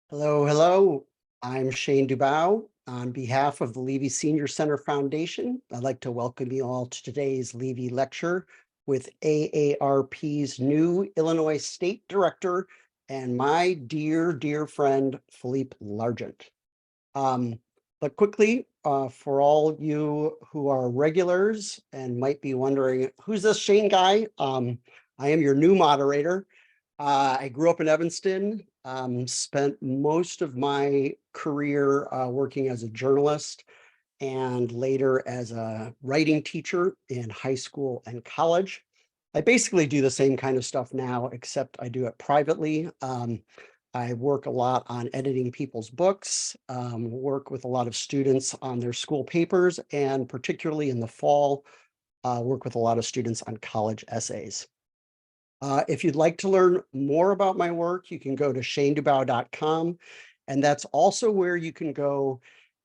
Hello, hello. I'm Shane Dubow. On behalf of the Levy Senior Center Foundation, I'd like to welcome you all to today's Levy lecture with AARP's new Illinois State Director and my dear, dear friend, Philippe Largent. But quickly, for all you who are regulars and might be wondering, who's this Shane guy? I am your new moderator. I grew up in Evanston, spent most of my career working as a journalist and later as a writing teacher in high school and college. I basically do the same kind of stuff now, except I do it privately. I work a lot on editing people's books, work with a lot of students on their school papers, and particularly in the fall, work with a lot of students on college essays. If you'd like to learn more about my work, you can go to shanedubow.com. And that's also where you can go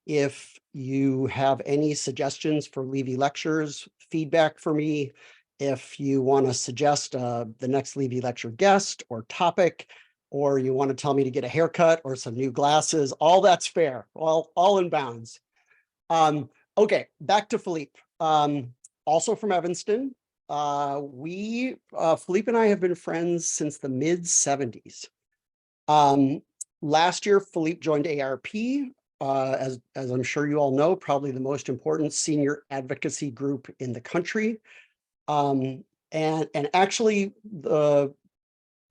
if you have any suggestions for Levy lectures, feedback for me, if you want to suggest the next Levy lecture guest or topic, or you want to tell me to get a haircut or some new glasses, all that's fair, all in bounds. Okay, back to Philippe. Also from Evanston. Philippe and I have been friends since the mid 70s. Last year, Philippe joined AARP, as I'm sure you all know, probably the most important senior advocacy group in the country. And actually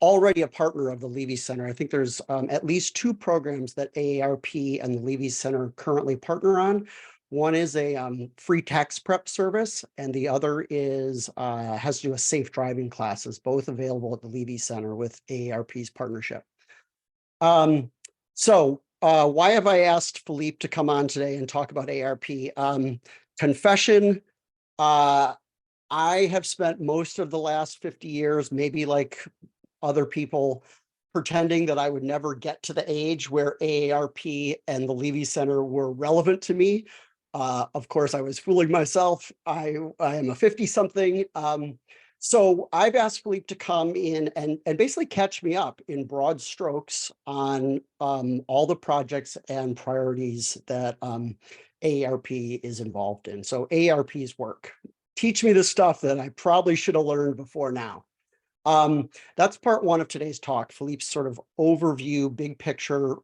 already a partner of the Levy Center. I think there's at least two programs that AARP and the Levy Center currently partner on. One is a free tax prep service, and the other is has to do with safe driving classes, both available at the Levy Center with AARP's partnership. So why have I asked Philippe to come on today and talk about AARP? Confession, I have spent most of the last 50 years, maybe like other people, pretending that I would never get to the age where AARP and the Levy Center were relevant to me. Of course, I was fooling myself. I am a 50-something. So I've asked Philippe to come in and basically catch me up in broad strokes on all the projects and priorities that AARP is involved in. So AARP's work. Teach me the stuff that I probably should have learned before now. That's part one of today's talk, Philippe's sort of overview, big picture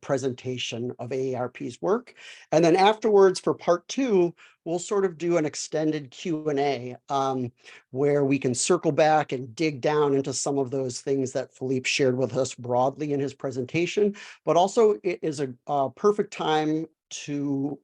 presentation of AARP's work. And then afterwards, for part two, we'll sort of do an extended Q&A where we can circle back and dig down into some of those things that Philippe shared with us broadly in his presentation. But also, it is a perfect time to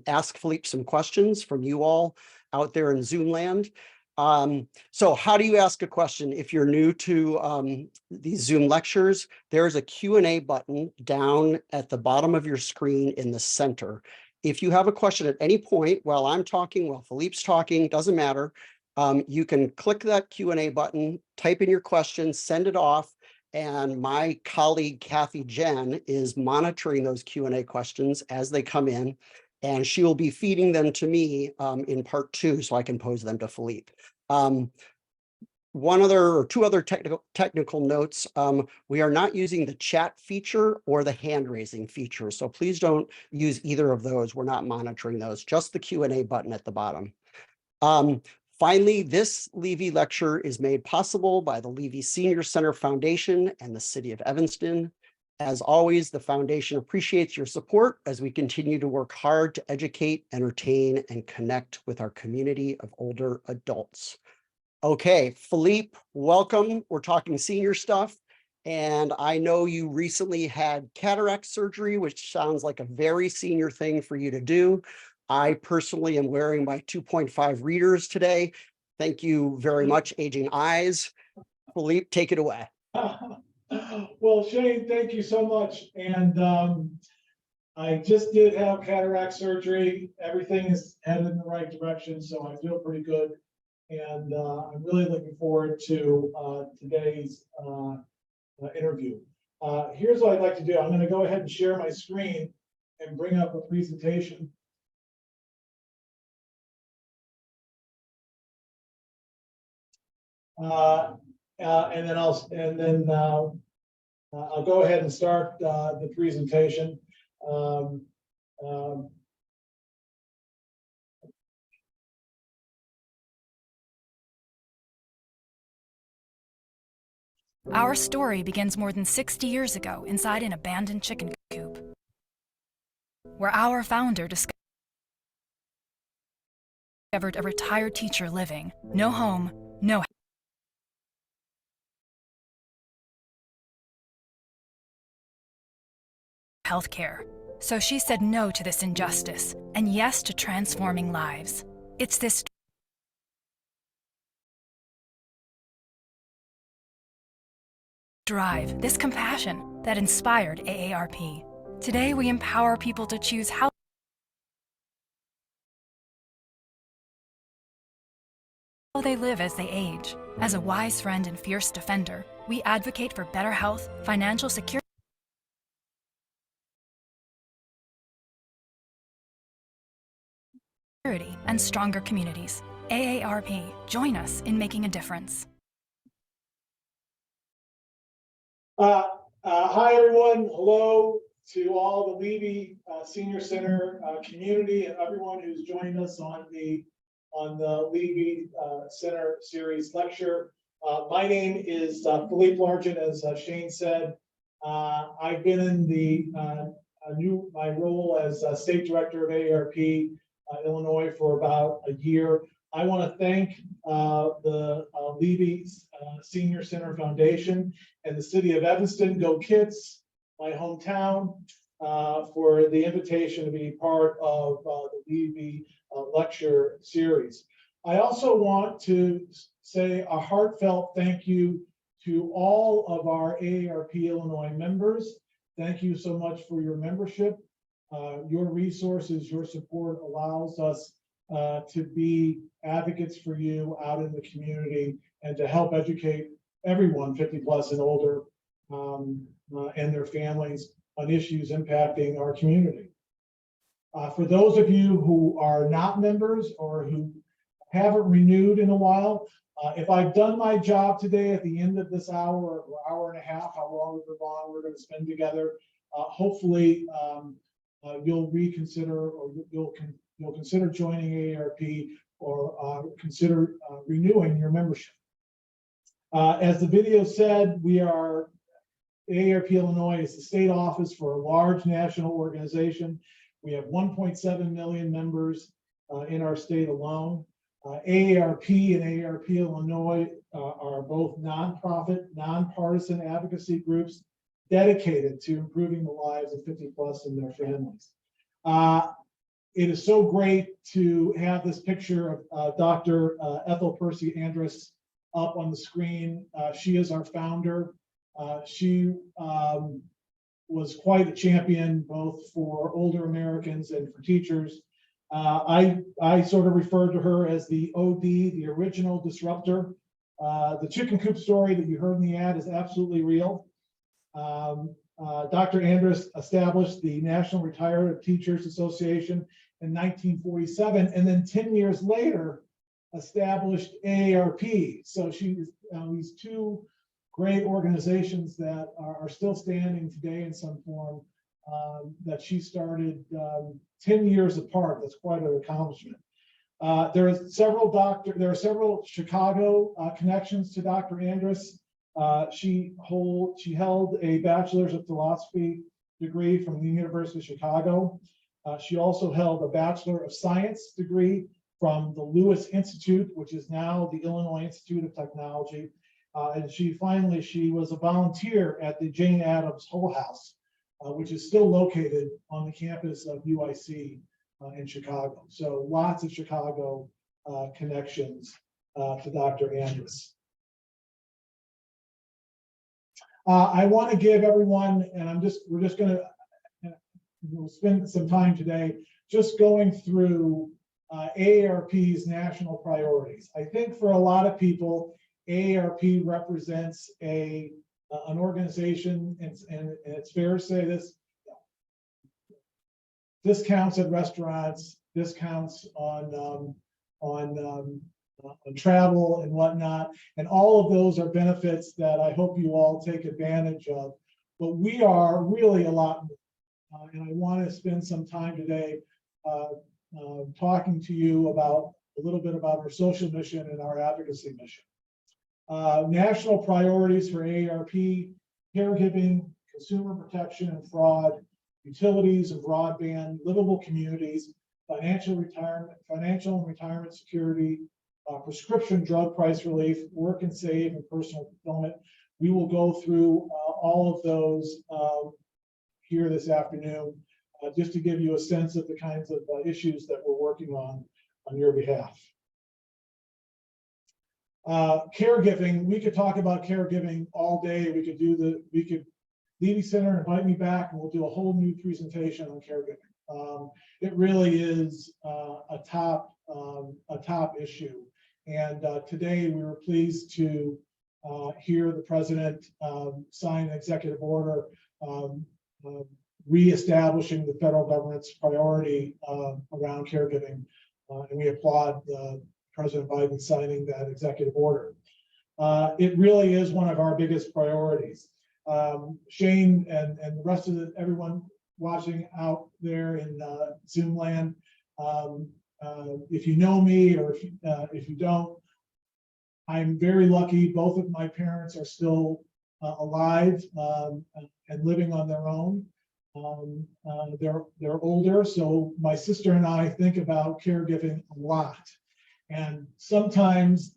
ask Philippe some questions from you all out there in Zoom land. So how do you ask a question? If you're new to these Zoom lectures, there's a Q&A button down at the bottom of your screen in the center. If you have a question at any point while I'm talking, while Philippe's talking, doesn't matter, you can click that Q&A button, type in your question, send it off, and my colleague, Kathy Jen, is monitoring those Q&A questions as they come in. And she will be feeding them to me in part two so I can pose them to Philippe. Two other technical notes. We are not using the chat feature or the hand raising feature. So please don't use either of those. We're not monitoring those, just the Q&A button at the bottom. Finally, this Levy lecture is made possible by the Levy Senior Center Foundation and the City of Evanston. As always, the foundation appreciates your support as we continue to work hard to educate, entertain, and connect with our community of older adults. Okay, Philippe, welcome. We're talking senior stuff. And I know you recently had cataract surgery, which sounds like a very senior thing for you to do. I personally am wearing my 2.5 readers today. Thank you very much, Aging Eyes. Philippe, take it away. Well, Shane, thank you so much. And I just did have cataract surgery. Everything is headed in the right direction, so I feel pretty good. And I'm really looking forward to today's interview. Here's what I'd like to do. I'm going to go ahead and share my screen and bring up a presentation. And then I'll go ahead and start the presentation. Our story begins more than 60 years ago inside an abandoned chicken coop, where our founder discovered a retired teacher living, no home, no health care. So she said no to this injustice and yes to transforming lives. It's this drive, this compassion that inspired AARP. Today we empower people to choose how they live as they age. As a wise friend and fierce defender, we advocate for better health, financial security, and stronger communities. AARP, join us in making a difference. Hi, everyone. Hello to all the Levy Senior Center community and everyone who's joined us on the Levy Center Series lecture. My name is Philippe Largent, as Shane said. I've been in my role as State Director of AARP Illinois for about a year. I want to thank the Levy Senior Center Foundation and the City of Evanston, Go Kids, my hometown, for the invitation to be part of the Levy lecture series. I also want to say a heartfelt thank you to all of our AARP Illinois members. Thank you so much for your membership. Your resources, your support allows us to be advocates for you out in the community and to help educate everyone 50 plus and older and their families on issues impacting our community. For those of you who are not members or who haven't renewed in a while, if I've done my job today at the end of this hour or hour and a half, however long we're going to spend together, hopefully you'll reconsider or you'll consider joining AARP or consider renewing your membership. As the video said, we are AARP Illinois is the state office for a large national organization. We have 1.7 million members in our state alone. AARP and AARP Illinois are both nonprofit, nonpartisan advocacy groups dedicated to improving the lives of 50 plus and their families. It is so great to have this picture of Dr. Ethel Percy Andrus up on the screen. She is our founder. She was quite a champion both for older Americans and for teachers. I sort of refer to her as the OD, the original disruptor. The chicken coop story that you heard in the ad is absolutely real. Dr. Andrus established the National Retired Teachers Association in 1947, and then 10 years later established AARP. So she's these two great organizations that are still standing today in some form that she started 10 years apart. That's quite an accomplishment. There are several Chicago connections to Dr. Andrus. She held a bachelor's of philosophy degree from the University of Chicago. She also held a Bachelor of Science degree from the Lewis Institute, which is now the Illinois Institute of Technology. And she was a volunteer at the Jane Addams Hull House, which is still located on the campus of UIC in Chicago. So lots of Chicago connections to Dr. Andrus. I want to give everyone, and we're just going to we'll spend some time today just going through AARP's national priorities. I think for a lot of people, AARP represents an organization, and it's fair to say this: discounts at restaurants, discounts on travel and whatnot, and all of those are benefits that I hope you all take advantage of. but we are really a lot more. And I want to spend some time today talking to you about a little bit about our social mission and our advocacy mission. National priorities for AARP: caregiving, consumer protection and fraud, utilities and broadband, livable communities, financial and retirement security, prescription drug price relief, work and save, and personal fulfillment. We will go through all of those here this afternoon, just to give you a sense of the kinds of issues that we're working on your behalf. Caregiving, we could talk about caregiving all day. Levy Center, invite me back and we'll do a whole new presentation on caregiving. It really is a top issue. And today we were pleased to hear the president sign an executive order reestablishing the federal government's priority around caregiving. And we applaud President Biden signing that executive order. It really is one of our biggest priorities. Shane and the rest of everyone watching out there in Zoom land, if you know me or if you don't, I'm very lucky. Both of my parents are still alive and living on their own. They're older, so my sister and I think about caregiving a lot. And sometimes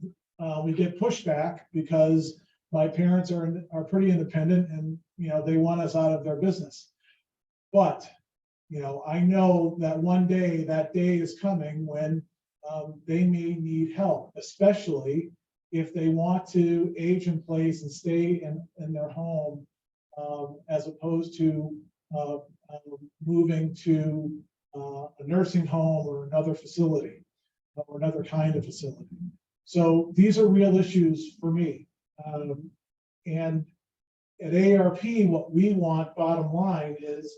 we get pushback because my parents are pretty independent and, you know, they want us out of their business. But, you know, I know that one day, that day is coming when they may need help, especially if they want to age in place and stay in their home, as opposed to moving to a nursing home or another facility or another kind of facility. So these are real issues for me. And at AARP, what we want, bottom line, is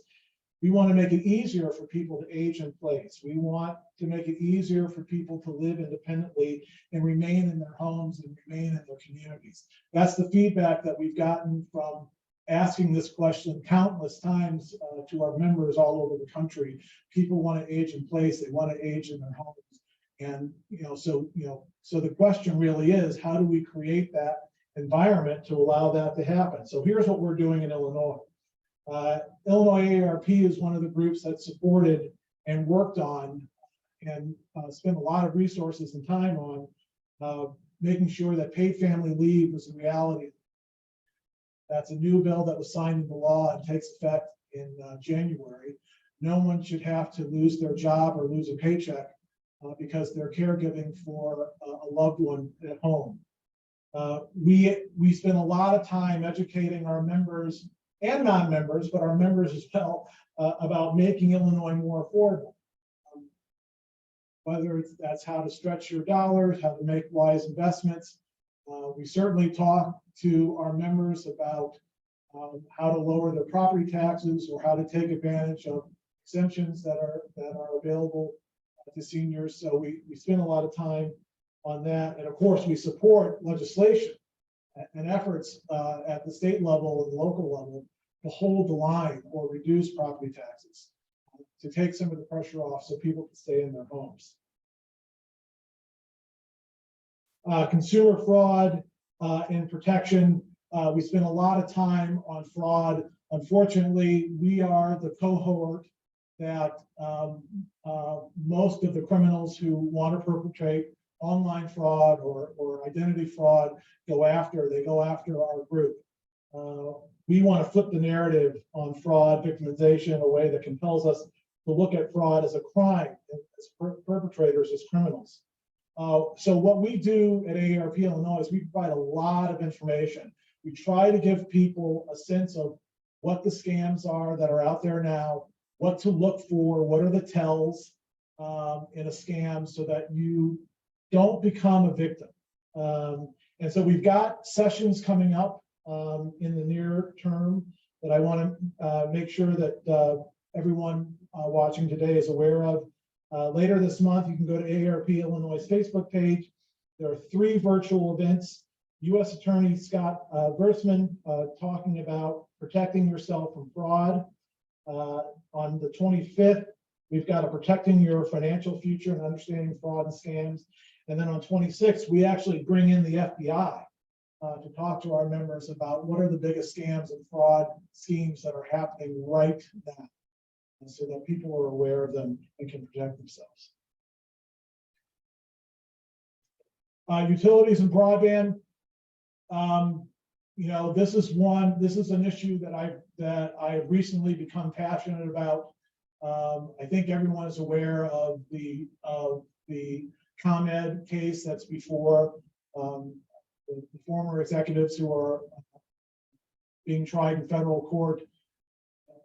we want to make it easier for people to age in place. We want to make it easier for people to live independently and remain in their homes and remain in their communities. That's the feedback that we've gotten from asking this question countless times to our members all over the country. People want to age in place. They want to age in their homes. And, so the question really is, how do we create that environment to allow that to happen? So here's what we're doing in Illinois. Illinois AARP is one of the groups that supported and worked on and spent a lot of resources and time on making sure that paid family leave was a reality. That's a new bill that was signed into law and takes effect in January. No one should have to lose their job or lose a paycheck because they're caregiving for a loved one at home. We spend a lot of time educating our members and non-members, but our members as well, about making Illinois more affordable. Whether that's how to stretch your dollars, how to make wise investments. We certainly talk to our members about how to lower their property taxes or how to take advantage of exemptions that are available to seniors. So we spend a lot of time on that. And of course, we support legislation and efforts at the state level and local level to hold the line or reduce property taxes, to take some of the pressure off so people can stay in their homes. Consumer fraud and protection. We spend a lot of time on fraud. Unfortunately, we are the cohort that most of the criminals who want to perpetrate online fraud or identity fraud go after. They go after our group. We want to flip the narrative on fraud victimization in a way that compels us to look at fraud as a crime and as perpetrators as criminals. So what we do at AARP Illinois is we provide a lot of information. We try to give people a sense of what the scams are that are out there now, what to look for, what are the tells in a scam so that you don't become a victim. And so we've got sessions coming up in the near term that I want to make sure that everyone watching today is aware of. Later this month, you can go to AARP Illinois' Facebook page. There are 3 virtual events U.S. Attorney Scott Versman talking about protecting yourself from fraud. On the 25th, we've got a protecting your financial future and understanding fraud and scams. And then on 26th, we actually bring in the FBI to talk to our members about what are the biggest scams and fraud schemes that are happening right now, and so that people are aware of them and can protect themselves. Utilities and broadband. You know, this is an issue that I've recently become passionate about. I think everyone is aware of the ComEd case that's before the former executives who are being tried in federal court.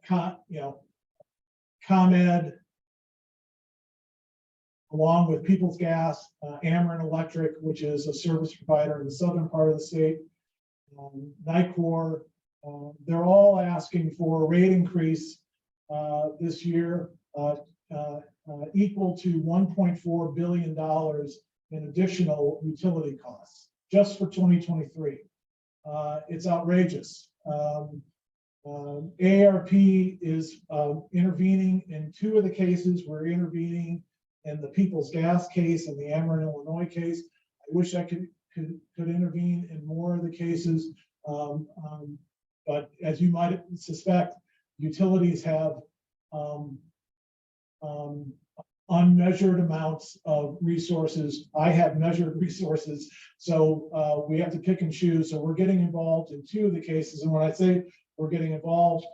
ComEd, along with People's Gas, Ameren Electric, which is a service provider in the southern part of the state, NICOR, they're all asking for a rate increase this year equal to $1.4 billion in additional utility costs just for 2023. It's outrageous. AARP is intervening in two of the cases. We're intervening in the People's Gas case and the Ameren, Illinois case. I wish I could intervene in more of the cases, but as you might suspect, utilities have unmeasured amounts of resources. I have measured resources, so we have to pick and choose. So we're getting involved in two of the cases, and when I say we're getting involved,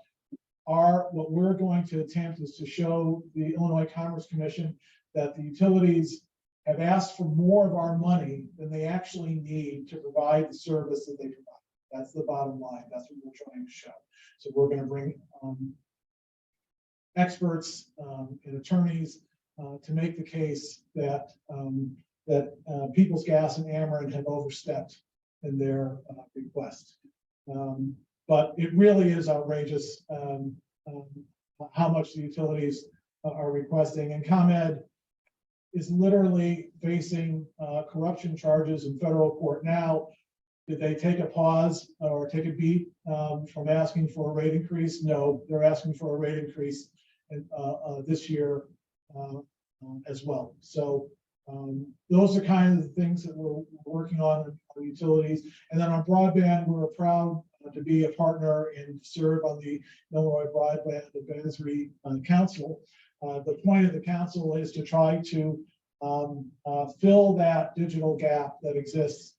what we're going to attempt is to show the Illinois Commerce Commission that the utilities have asked for more of our money than they actually need to provide the service that they provide. That's the bottom line. That's what we're trying to show. So we're going to bring experts and attorneys to make the case that People's Gas and Ameren have overstepped in their request. But it really is outrageous how much the utilities are requesting. And ComEd is literally facing corruption charges in federal court now. Did they take a pause or take a beat from asking for a rate increase? No, they're asking for a rate increase this year as well. So those are kind of the things that we're working on for utilities. And then on broadband, we're proud to be a partner and serve on the Illinois Broadband Advisory Council. The point of the council is to try to fill that digital gap that exists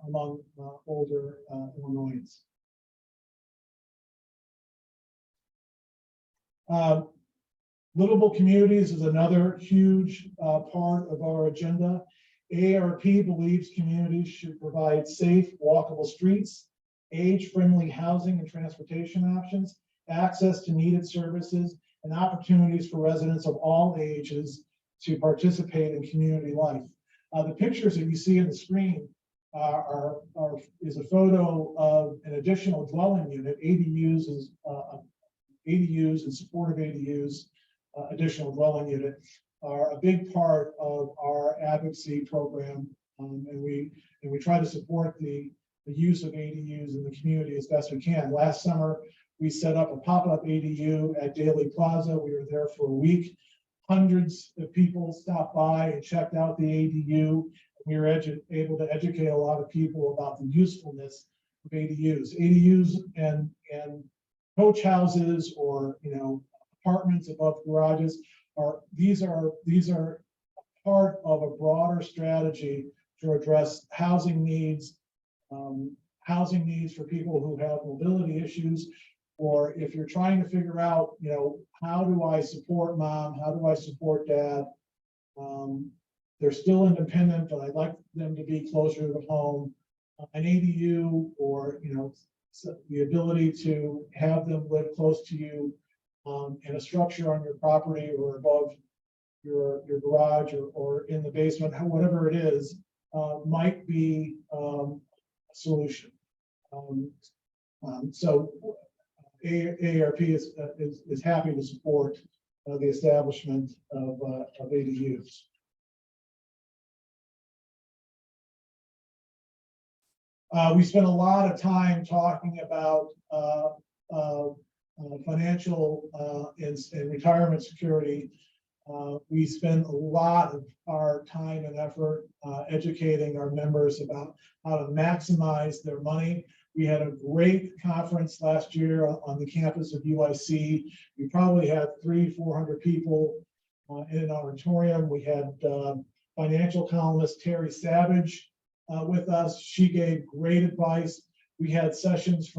among older Illinoisans. Livable communities is another huge part of our agenda. AARP believes communities should provide safe, walkable streets, age-friendly housing and transportation options, access to needed services, and opportunities for residents of all ages to participate in community life. The pictures that you see on the screen is a photo of an additional dwelling unit. ADUs is ADUs and supportive ADUs, additional dwelling unit, are a big part of our advocacy program, and we try to support the use of ADUs in the community as best we can. Last summer, we set up a pop-up ADU at Daly Plaza. We were there for a week. Hundreds of people stopped by and checked out the ADU. We were able to educate a lot of people about the usefulness of ADUs. ADUs and coach houses, or apartments above garages, these are part of a broader strategy to address housing needs for people who have mobility issues, or if you're trying to figure out, how do I support mom, how do I support dad? They're still independent, but I'd like them to be closer to home. An ADU, or the ability to have them live close to you in a structure on your property or above your garage or in the basement, whatever it is, might be a solution. So AARP is happy to support the establishment of ADUs. We spent a lot of time talking about financial and retirement security. We spend a lot of our time and effort educating our members about how to maximize their money. We had a great conference last year on the campus of UIC. We probably had 300-400 people in an auditorium. We had financial columnist Terry Savage with us. She gave great advice. We had sessions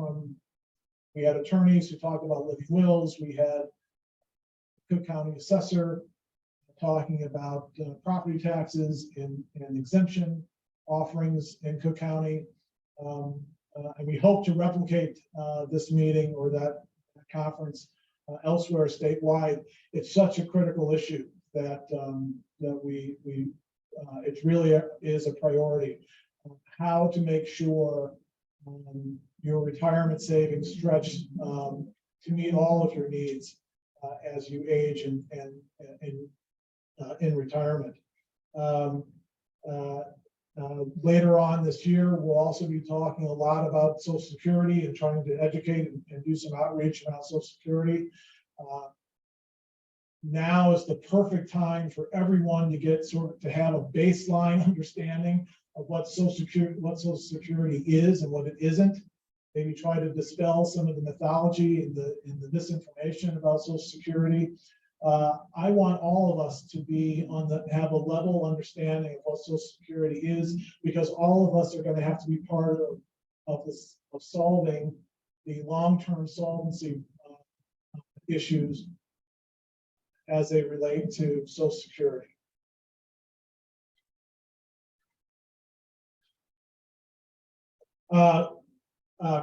we had attorneys who talked about living wills. We had Cook County assessor talking about property taxes and exemption offerings in Cook County. And we hope to replicate this meeting or that conference elsewhere statewide. It's such a critical issue that it really is a priority. How to make sure your retirement savings stretch to meet all of your needs as you age and in retirement. Later on this year, we'll also be talking a lot about Social Security and trying to educate and do some outreach about Social Security. Now is the perfect time for everyone to get to have a baseline understanding of what Social Security is and what it isn't. Maybe try to dispel some of the mythology and the misinformation about Social Security. I want all of us to have a level understanding of what Social Security is, because all of us are going to have to be part of solving the long-term solvency issues as they relate to Social Security.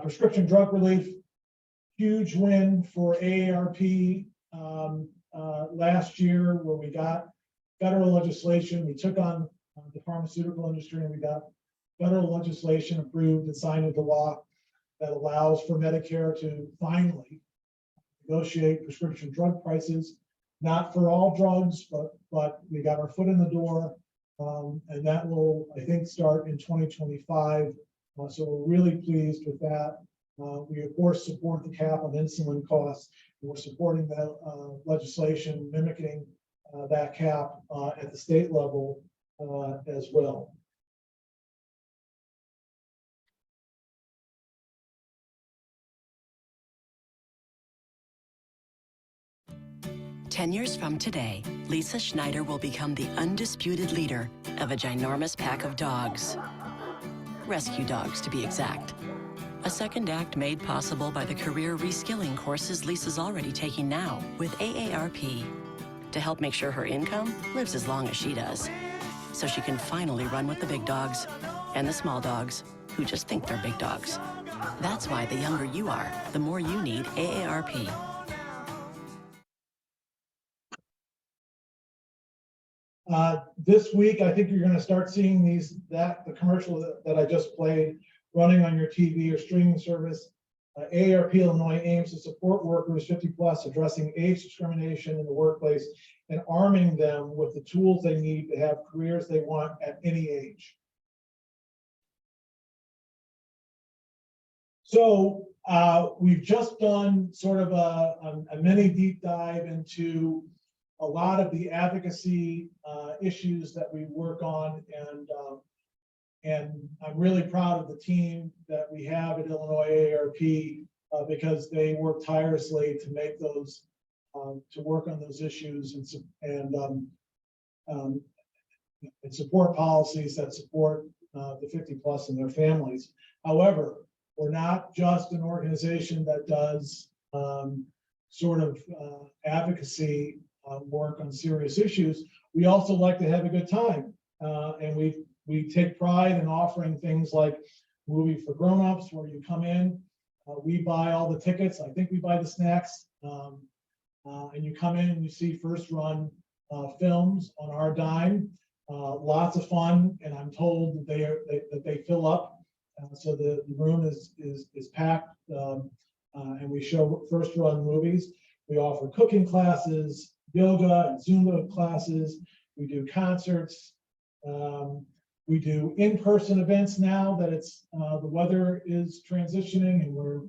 Prescription drug relief, huge win for AARP last year, where we got federal legislation. We took on the pharmaceutical industry and we got federal legislation approved and signed into law that allows for Medicare to finally negotiate prescription drug prices, not for all drugs, but we got our foot in the door, and that will, I think, start in 2025. So we're really pleased with that. We, of course, support the cap on insulin costs. We're supporting that legislation mimicking that cap at the state level as well. Ten years from today, Lisa Schneider will become the undisputed leader of a ginormous pack of dogs. Rescue dogs, to be exact. A second act made possible by the career reskilling courses Lisa's already taking now with AARP to help make sure her income lives as long as she does, so she can finally run with the big dogs and the small dogs who just think they're big dogs. That's why the younger you are, the more you need AARP. This week, I think you're going to start seeing the commercial that I just played running on your TV or streaming service. AARP Illinois aims to support workers 50 plus addressing age discrimination in the workplace and arming them with the tools they need to have careers they want at any age. So we've just done sort of a mini deep dive into a lot of the advocacy issues that we work on, and I'm really proud of the team that we have at Illinois AARP because they work tirelessly to make those, to work on those issues and support policies that support the 50 plus and their families. However, we're not just an organization that does sort of advocacy work on serious issues. We also like to have a good time, and we take pride in offering things like movie for grown-ups, where you come in, we buy all the tickets. I think we buy the snacks, and you come in and you see first-run films on our dime. Lots of fun, and I'm told that they fill up, so the room is packed, and we show first-run movies. We offer cooking classes, yoga and Zumba classes. We do concerts. We do in-person events now that it's the weather is transitioning, and we're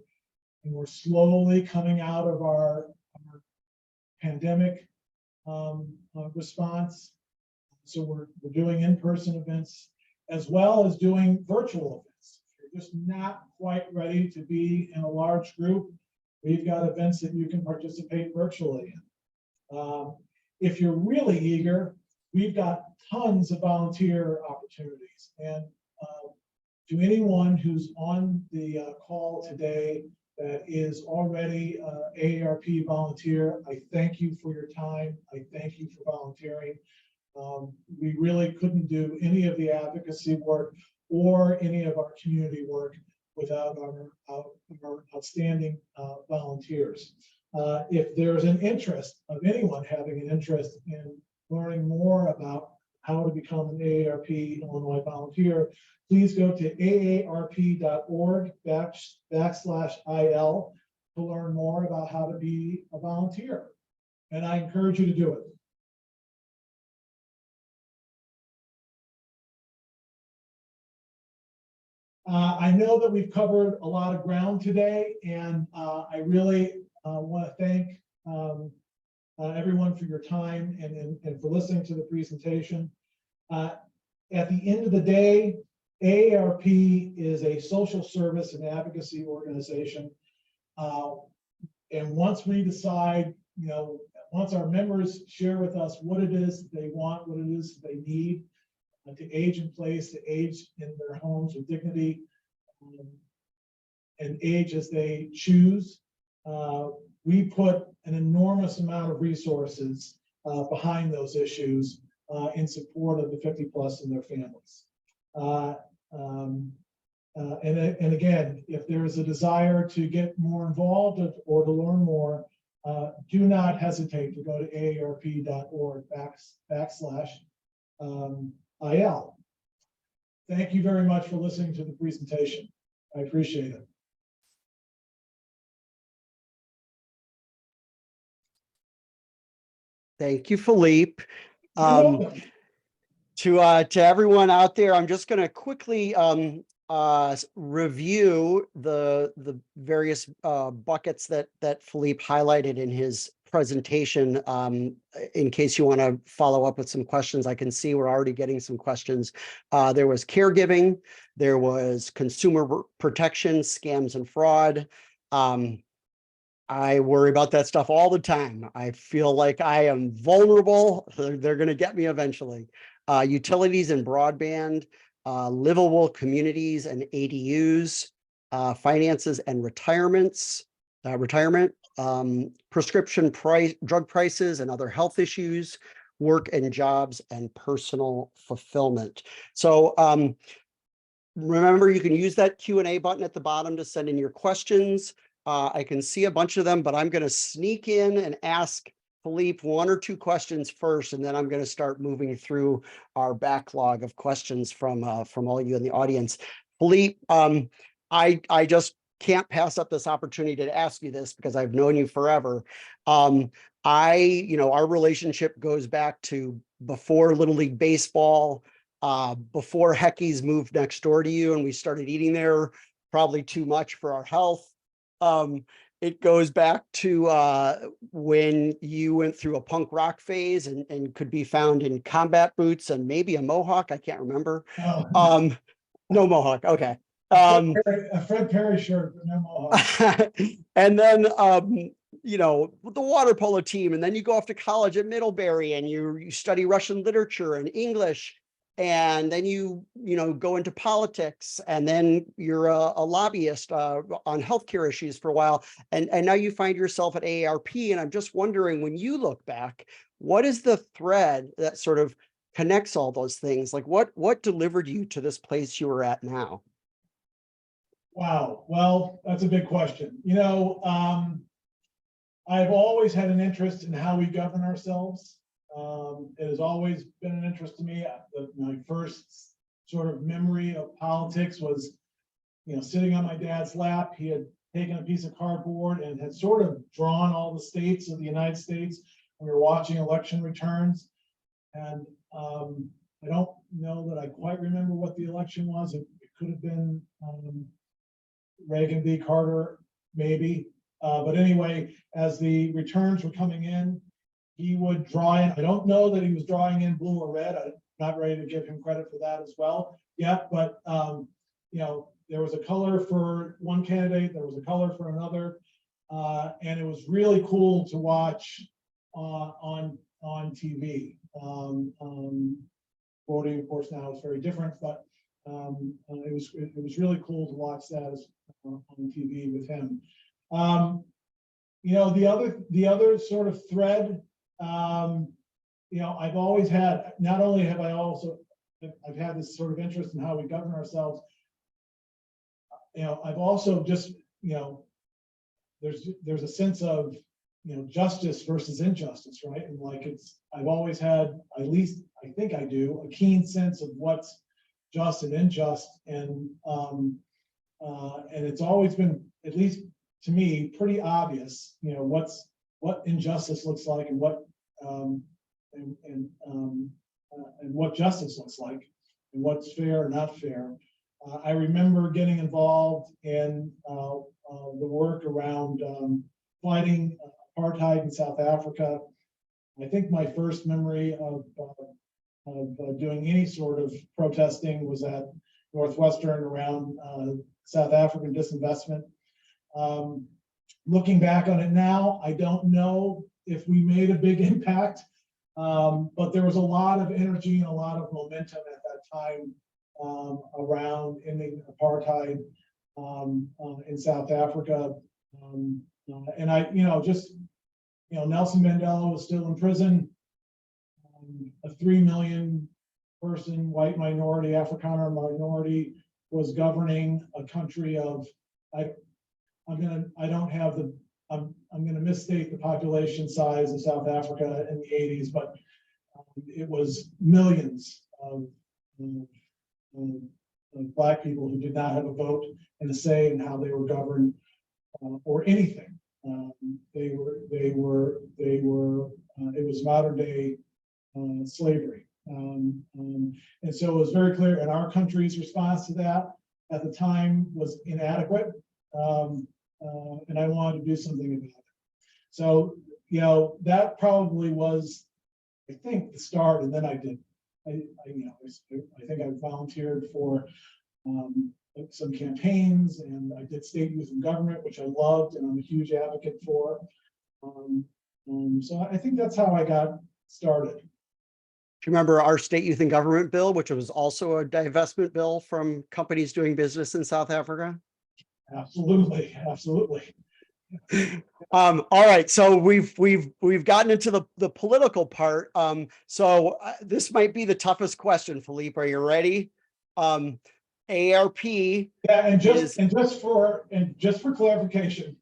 slowly coming out of our pandemic response. So we're doing in-person events as well as doing virtual events. If you're just not quite ready to be in a large group, we've got events that you can participate virtually in. If you're really eager, we've got tons of volunteer opportunities. And to anyone who's on the call today that is already AARP volunteer, I thank you for your time. I thank you for volunteering. We really couldn't do any of the advocacy work or any of our community work without our outstanding volunteers. If there's an interest of anyone having an interest in learning more about how to become an AARP Illinois volunteer, please go to aarp.org/IL to learn more about how to be a volunteer. And I encourage you to do it. I know that we've covered a lot of ground today, and I really want to thank everyone for your time and for listening to the presentation. At the end of the day, AARP is a social service and advocacy organization. And once we decide, once our members share with us what it is they want, what it is they need, to age in place, to age in their homes with dignity, and age as they choose. We put an enormous amount of resources behind those issues in support of the 50+ and their families. And again, if there is a desire to get more involved or to learn more, do not hesitate to go to aarp.org/IL. Thank you very much for listening to the presentation. I appreciate it. Thank you, Philippe. You're welcome. To everyone out there, I'm just going to quickly review the various buckets that Philippe highlighted in his presentation. In case you want to follow up with some questions, I can see we're already getting some questions. There was caregiving, there was consumer protection, scams and fraud. I worry about that stuff all the time. I feel like I am vulnerable. They're going to get me eventually. Utilities and broadband, livable communities and ADUs, finances and retirement, prescription drug prices and other health issues, work and jobs, and personal fulfillment. So remember, you can use that Q&A button at the bottom to send in your questions. I can see a bunch of them, but I'm going to sneak in and ask Philippe 1 or 2 questions first, and then I'm going to start moving through our backlog of questions from all you in the audience. Philippe, I just can't pass up this opportunity to ask you this because I've known you forever. Our relationship goes back to before Little League Baseball, before Heckey's moved next door to you and we started eating there, probably too much for our health. It goes back to when you went through a punk rock phase and could be found in combat boots and maybe a mohawk. I can't remember. Oh. No mohawk. Okay. A Fred Perry shirt, but no mohawk. And then, the water polo team, and then you go off to college at Middlebury and you study Russian literature and English. And then you go into politics, and then you're a lobbyist on healthcare issues for a while, and now you find yourself at AARP. And I'm just wondering, when you look back, what is the thread that sort of connects all those things? Like what delivered you to this place you are at now? Wow, well, that's a big question. I've always had an interest in how we govern ourselves. It has always been an interest to me. My first sort of memory of politics was, sitting on my dad's lap. He had taken a piece of cardboard and had sort of drawn all the states of the United States. We were watching election returns, and I don't know that I quite remember what the election was. It could have been Reagan v. Carter, maybe. But anyway, as the returns were coming in, he would draw in. I don't know that he was drawing in blue or red. I'm not ready to give him credit for that as well yet. But you know, there was a color for one candidate, there was a color for another, and it was really cool to watch on TV. Voting, of course, now is very different, but it was really cool to watch that on TV with him. You know, the other sort of thread, you know, I've always had, not only have I've had this sort of interest in how we govern ourselves. You know, I've also just, you know, there's a sense of, you know, justice versus injustice, right? And like I've always had, at least I think I do, a keen sense of what's just and unjust, and it's always been, at least to me, pretty obvious, you know, what injustice looks like, and what what justice looks like, and what's fair or not fair. I remember getting involved in the work around fighting apartheid in South Africa. I think my first memory of doing any sort of protesting was at Northwestern around South African disinvestment. Looking back on it now, I don't know if we made a big impact, but there was a lot of energy and a lot of momentum at that time around ending apartheid in South Africa. And I, you know, just, you know, Nelson Mandela was still in prison. A 3 million person white minority, Afrikaner minority, was governing a country of, I'm gonna misstate the population size of South Africa in the 80s, but it was millions of Black people who did not have a vote and a say in how they were governed or anything. It was modern day slavery. And so it was very clear, and our country's response to that at the time was inadequate. And I wanted to do something about it. So, you know, that probably was, I think, the start. And then I think I volunteered for some campaigns, and I did state youth and government, which I loved, and I'm a huge advocate for. So I think that's how I got started. Do you remember our state youth and government bill, which was also a divestment bill from companies doing business in South Africa? Absolutely, absolutely. All right, so we've gotten into the political part. So this might be the toughest question, Philippe. Are you ready? AARP. Yeah, and just for clarification,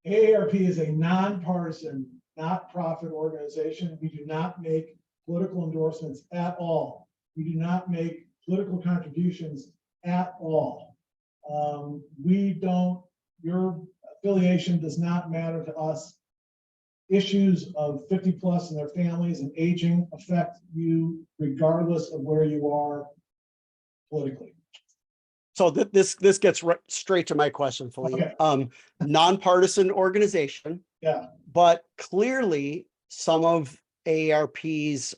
AARP is a nonpartisan, not-profit organization. We do not make political endorsements at all. We do not make political contributions at all. Your affiliation does not matter to us. Issues of 50 plus and their families and aging affect you regardless of where you are politically. So this gets straight to my question, Philippe. Okay. Nonpartisan organization. Yeah. But clearly some of AARP's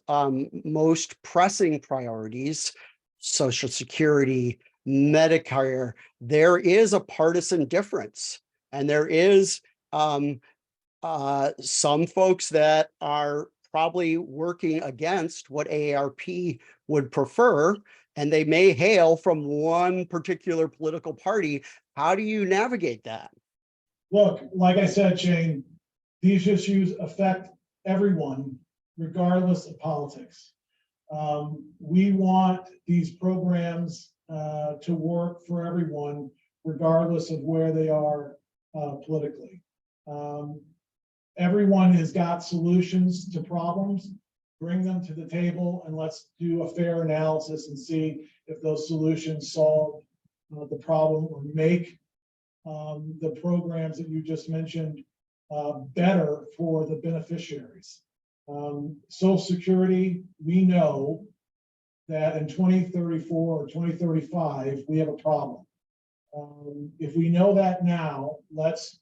most pressing priorities, Social Security, Medicare, there is a partisan difference. And there is some folks that are probably working against what AARP would prefer, and they may hail from one particular political party. How do you navigate that? Look, like I said, Shane, these issues affect everyone, regardless of politics. We want these programs to work for everyone, regardless of where they are politically. Everyone has got solutions to problems. Bring them to the table, and let's do a fair analysis and see if those solutions solve the problem or make the programs that you just mentioned better for the beneficiaries. Social Security, we know, that in 2034 or 2035, we have a problem. If we know that now, let's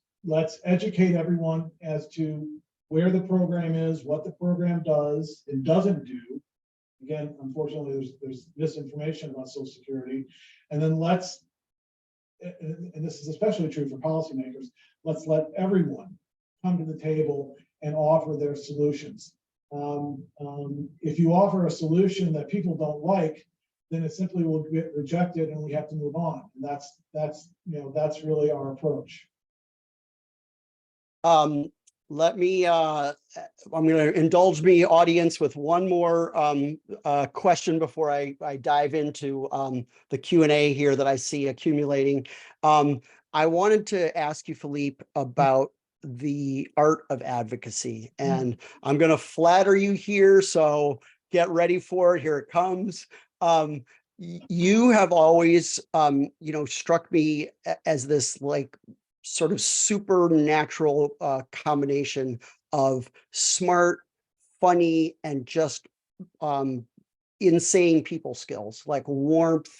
educate everyone as to where the program is, what the program does and doesn't do. Again, unfortunately, there's misinformation about Social Security. And then and this is especially true for policymakers, let's let everyone come to the table and offer their solutions. If you offer a solution that people don't like, then it simply will get rejected and we have to move on. And that's really our approach. Let me, I'm going to indulge me audience with one more question before I dive into the Q&A here that I see accumulating. I wanted to ask you, Philippe, about the art of advocacy, and I'm going to flatter you here, so get ready for it. Here it comes. You have always, struck me as this like sort of supernatural combination of smart, funny, and just insane people skills, like warmth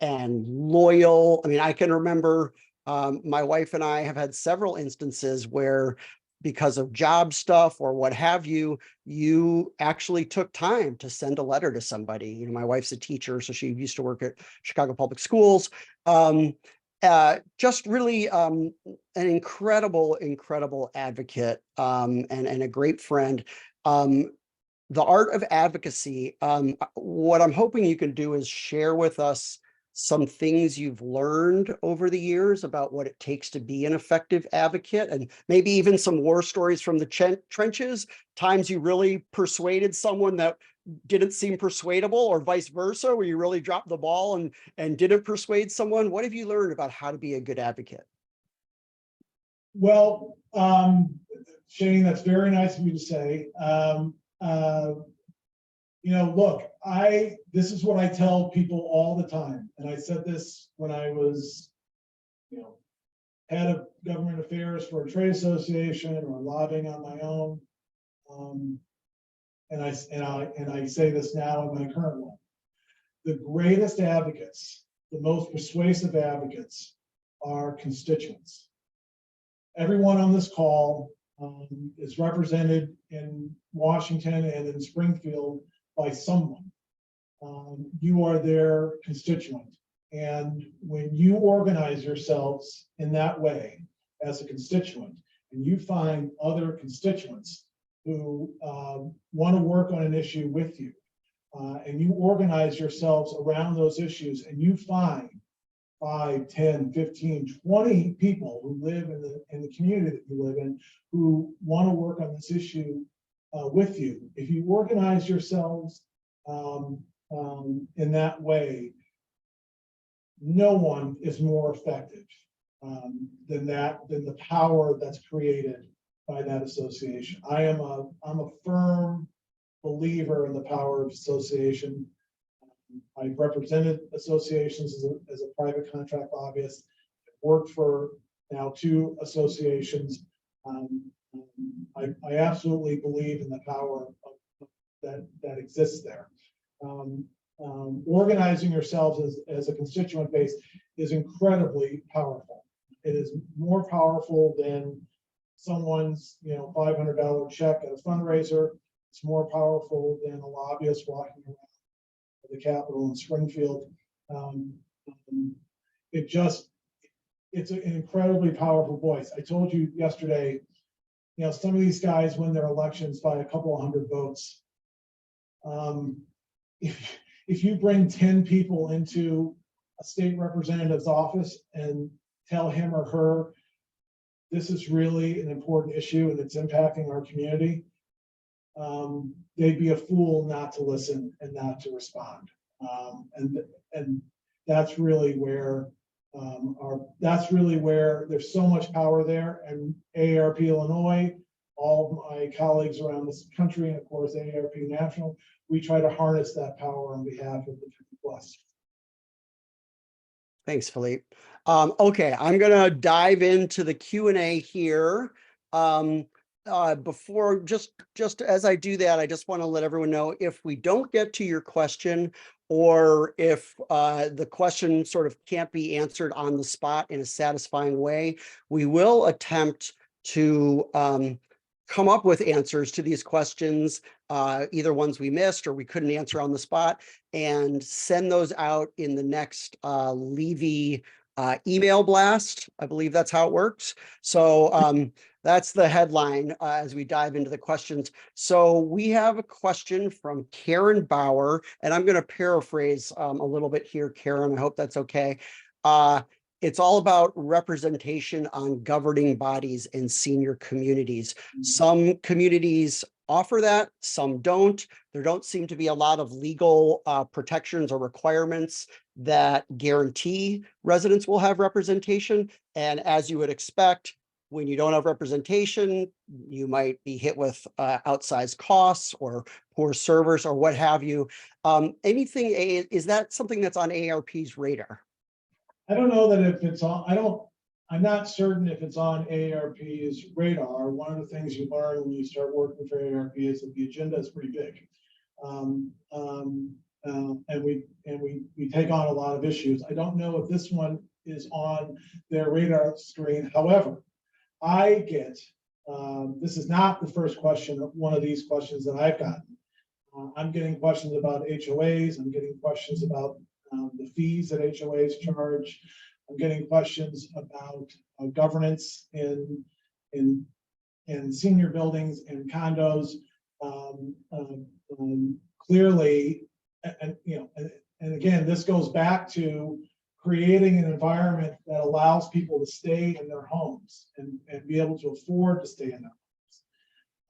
and loyal. I mean, I can remember my wife and I have had several instances where, because of job stuff or what have you, you actually took time to send a letter to somebody. You know, my wife's a teacher, so she used to work at Chicago Public Schools. Just really an incredible advocate and a great friend. The art of advocacy, what I'm hoping you can do is share with us some things you've learned over the years about what it takes to be an effective advocate, and maybe even some war stories from the trenches, times you really persuaded someone that didn't seem persuadable, or vice versa, where you really dropped the ball and didn't persuade someone. What have you learned about how to be a good advocate? Well, Shane, that's very nice of you to say. Look, this is what I tell people all the time. And I said this when I was, head of government affairs for a trade association or lobbying on my own. And I say this now in my current one. The greatest advocates, the most persuasive advocates, are constituents. Everyone on this call is represented in Washington and in Springfield by someone. You are their constituent. And when you organize yourselves in that way as a constituent, and you find other constituents who want to work on an issue with you, and you organize yourselves around those issues, and you find 5, 10, 15, 20 people who live in the community that you live in who want to work on this issue with you. If you organize yourselves in that way, no one is more effective than the power that's created by that association. I'm a firm believer in the power of association. I've represented associations as a private contract lobbyist. I've worked for now 2 associations. I absolutely believe in the power that exists there. Organizing yourselves as a constituent base is incredibly powerful. It is more powerful than someone's $500 check at a fundraiser. It's more powerful than a lobbyist walking around the Capitol in Springfield. It's an incredibly powerful voice. I told you yesterday, some of these guys win their elections by a couple of hundred votes. If you bring 10 people into a state representative's office and tell him or her, this is really an important issue and it's impacting our community, they'd be a fool not to listen and not to respond. And that's really where there's so much power there. And AARP Illinois, all of my colleagues around this country, and of course AARP National, we try to harness that power on behalf of the 50+. Thanks, Philippe. Okay, I'm going to dive into the Q&A here. Before, just as I do that, I just want to let everyone know, if we don't get to your question, or if the question sort of can't be answered on the spot in a satisfying way, we will attempt to come up with answers to these questions, either ones we missed or we couldn't answer on the spot, and send those out in the next Levy email blast. I believe that's how it works. So that's the headline as we dive into the questions. So we have a question from Karen Bauer, and I'm going to paraphrase a little bit here, Karen. I hope that's okay. It's all about representation on governing bodies in senior communities. Some communities offer that, some don't. There don't seem to be a lot of legal protections or requirements that guarantee residents will have representation. And as you would expect, when you don't have representation, you might be hit with outsized costs or poor servers or what have you. Is that something that's on AARP's radar? I don't know that if it's on, I'm not certain if it's on AARP's radar. One of the things you learn when you start working for AARP is that the agenda is pretty big. And we take on a lot of issues. I don't know if this one is on their radar screen. However, I get, this is not the first question, one of these questions that I've gotten. I'm getting questions about HOAs. I'm getting questions about the fees that HOAs charge. I'm getting questions about governance in senior buildings and condos. Clearly, and again, this goes back to creating an environment that allows people to stay in their homes and be able to afford to stay in their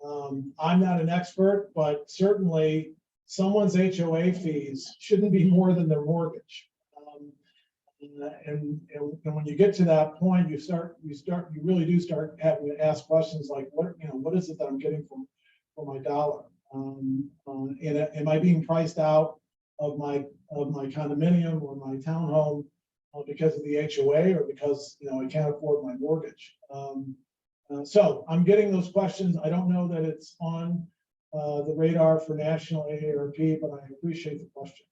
homes. I'm not an expert, but certainly someone's HOA fees shouldn't be more than their mortgage. And when you get to that point, you really do start having to ask questions like, what is it that I'm getting for my dollar? And am I being priced out of my condominium or my townhome because of the HOA or because I can't afford my mortgage? So I'm getting those questions. I don't know that it's on the radar for national AARP, but I appreciate the question.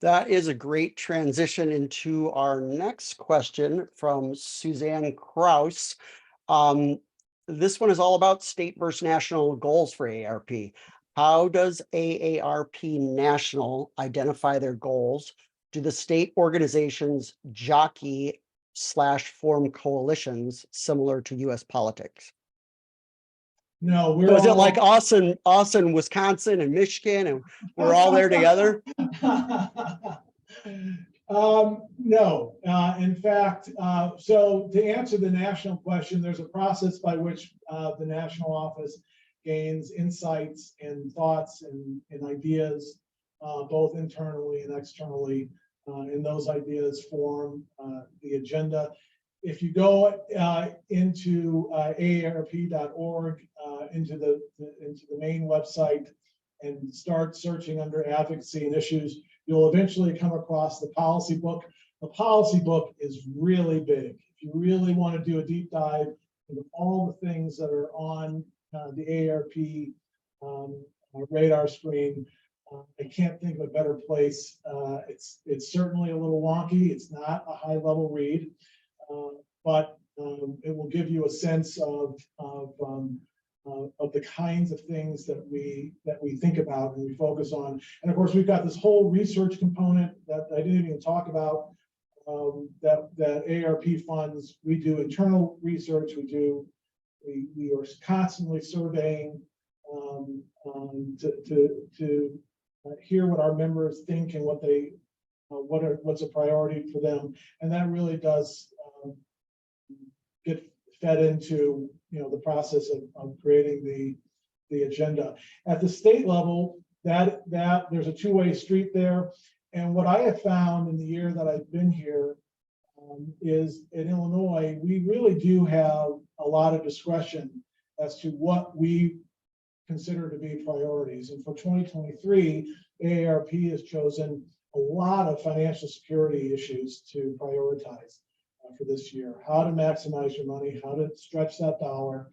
That is a great transition into our next question from Suzanne Kraus. This one is all about state versus national goals for AARP. How does AARP National identify their goals? Do the state organizations jockey/form coalitions similar to US politics? No, we're So is it like Austin, Wisconsin, and Michigan, and we're all there together? No, in fact, so to answer the national question, there's a process by which the national office gains insights and thoughts and ideas, both internally and externally, and those ideas form the agenda. If you go into AARP.org, into the main website and start searching under advocacy and issues, you'll eventually come across the policy book. The policy book is really big. If you really want to do a deep dive into all the things that are on the AARP radar screen, I can't think of a better place. It's certainly a little wonky. It's not a high level read, but it will give you a sense of the kinds of things that we think about and we focus on. And of course, we've got this whole research component that I didn't even talk about, that AARP funds. We do internal research. We are constantly surveying to hear what our members think and what's a priority for them, and that really does get fed into the process of creating the agenda. At the state level, that there's a two-way street there. And what I have found in the year that I've been here is in Illinois, we really do have a lot of discretion as to what we consider to be priorities. And for 2023, AARP has chosen a lot of financial security issues to prioritize for this year. How to maximize your money, how to stretch that dollar,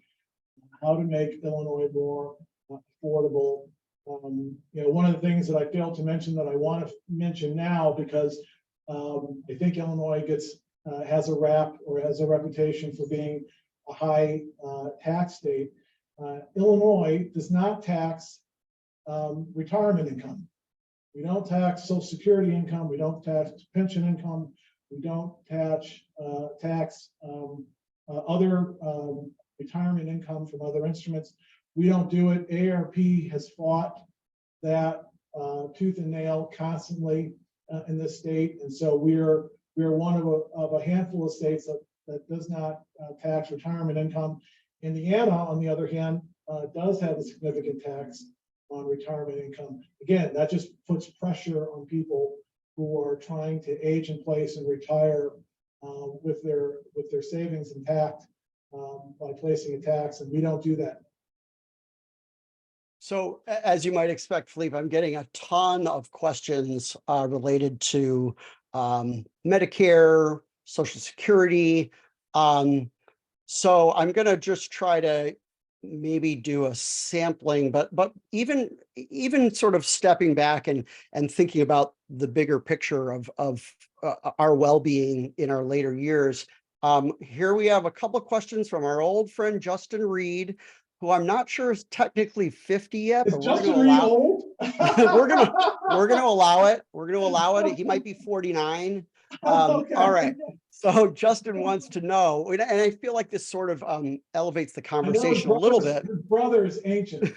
how to make Illinois more affordable, One of the things that I failed to mention that I want to mention now, because I think Illinois has a rap or has a reputation for being a high tax state. Illinois does not tax retirement income. We don't tax Social Security income. We don't tax pension income. We don't tax other retirement income from other instruments. We don't do it. AARP has fought that tooth and nail constantly in this state, and so we're one of a handful of states that does not tax retirement income. Indiana, on the other hand, does have a significant tax on retirement income. Again, that just puts pressure on people who are trying to age in place and retire with their savings intact by placing a tax, and we don't do that. So as you might expect, Philippe, I'm getting a ton of questions related to Medicare, Social Security. So I'm going to just try to maybe do a sampling, but even sort of stepping back and thinking about the bigger picture of our well-being in our later years. Here we have a couple of questions from our old friend Justin Reed, who I'm not sure is technically 50 yet, but we're going to allow old? we're going to allow it. We're going to allow it. He might be 49. Okay. All right. So Justin wants to know, and I feel like this sort of elevates the conversation a little bit. His brother is ancient.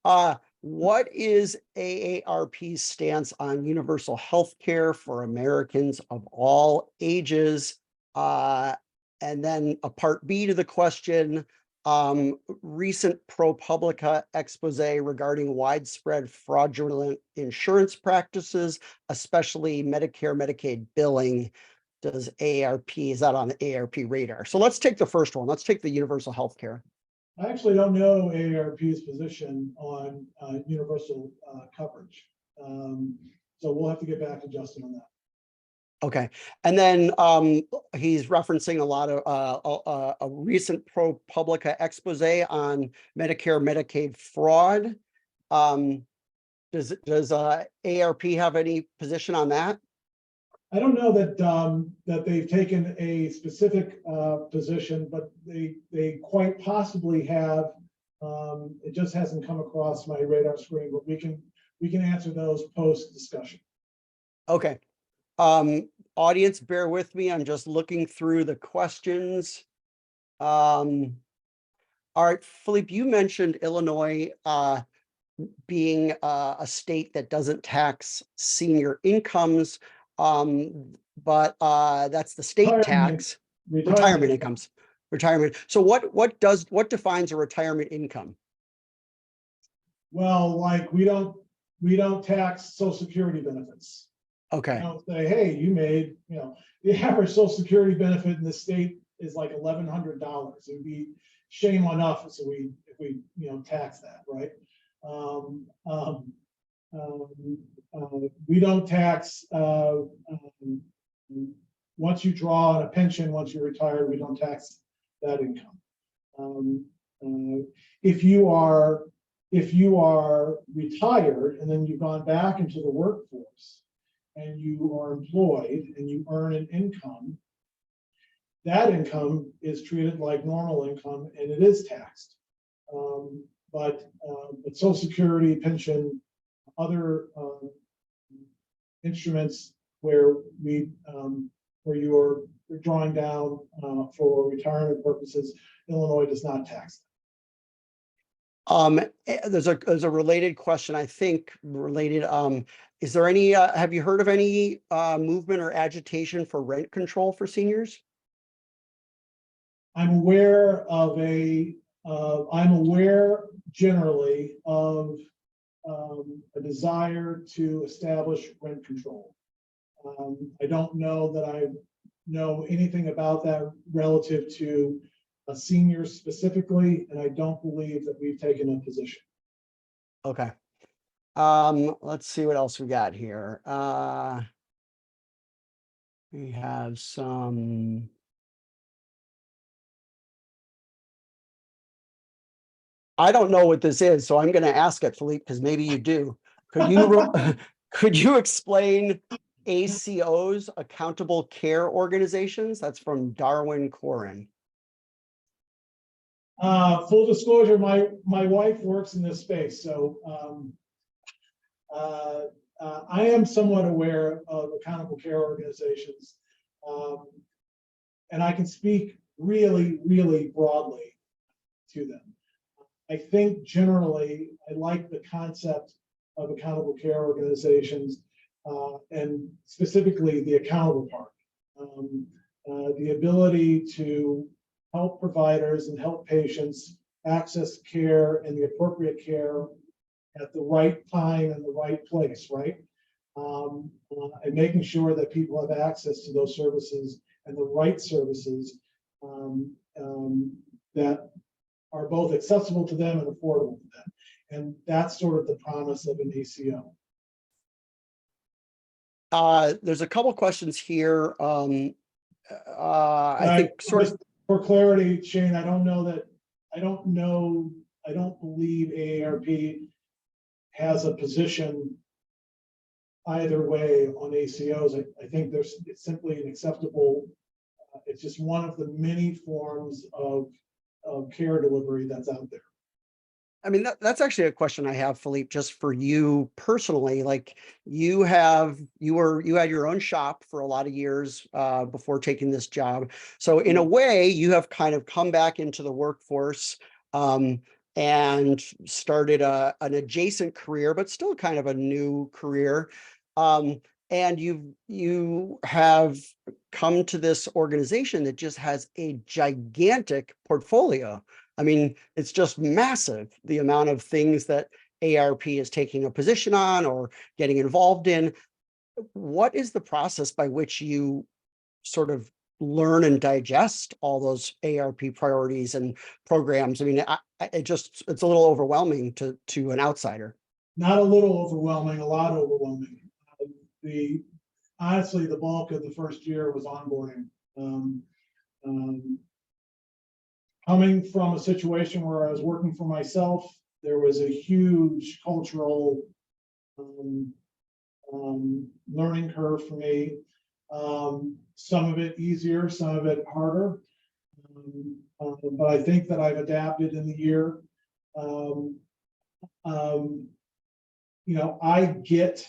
Yeah. What is AARP's stance on universal health care for Americans of all ages? And then a part B to the question, recent ProPublica expose regarding widespread fraudulent insurance practices, especially Medicare, Medicaid billing. Is that on the AARP radar? So let's take the first one. Let's take the universal health care. I actually don't know AARP's position on universal coverage. So we'll have to get back to Justin on that. Okay. And then he's referencing a lot of a recent ProPublica expose on Medicare, Medicaid fraud. Does AARP have any position on that? I don't know that they've taken a specific position, but they quite possibly have. It just hasn't come across my radar screen, but we can answer those post discussion. Okay. Audience, bear with me. I'm just looking through the questions. All right, Philippe, you mentioned Illinois being a state that doesn't tax senior incomes, but that's the state tax. Retirement incomes. Retirement. So what defines a retirement income? Well, like we don't tax Social Security benefits. Okay. You don't say, hey, you made, the average Social Security benefit in the state is like $1,100. It would be shame on us if we tax that, right? We don't tax once you draw on a pension, once you retire, we don't tax that income. If you are retired and then you've gone back into the workforce and you are employed and you earn an income, that income is treated like normal income and it is taxed. But Social Security, pension, other instruments where you are drawing down for retirement purposes, Illinois does not tax them. There's a related question, I think related. Is there any, have you heard of any movement or agitation for rent control for seniors? I'm aware generally of a desire to establish rent control. I don't know that I know anything about that relative to seniors specifically, and I don't believe that we've taken a position. Okay. Let's see what else we got here. We have some. I don't know what this is, so I'm going to ask it, Philippe, because maybe you do. Could you could you explain ACOs, Accountable Care Organizations? That's from Darwin Corin. Full disclosure, my wife works in this space, so I am somewhat aware of accountable care organizations, and I can speak really, really broadly to them. I think generally I like the concept of accountable care organizations, and specifically the accountable part. The ability to help providers and help patients access care and the appropriate care at the right time and the right place, right? And making sure that people have access to those services and the right services that are both accessible to them and affordable to them. And that's sort of the promise of an ACO. There's a couple questions here. I think sort of for clarity, Shane, I don't believe AARP has a position either way on ACOs. I think it's simply an acceptable, it's just one of the many forms of care delivery that's out there. I mean, that's actually a question I have, Philippe, just for you personally. Like you had your own shop for a lot of years before taking this job. So in a way, you have kind of come back into the workforce and started an adjacent career, but still kind of a new career. And you have come to this organization that just has a gigantic portfolio. I mean, it's just massive, the amount of things that AARP is taking a position on or getting involved in. What is the process by which you sort of learn and digest all those AARP priorities and programs? I mean, it's a little overwhelming to an outsider. Not a little overwhelming, a lot overwhelming. Honestly, the bulk of the first year was onboarding. Coming from a situation where I was working for myself, there was a huge cultural learning curve for me. Some of it easier, some of it harder. But I think that I've adapted in the year. I get,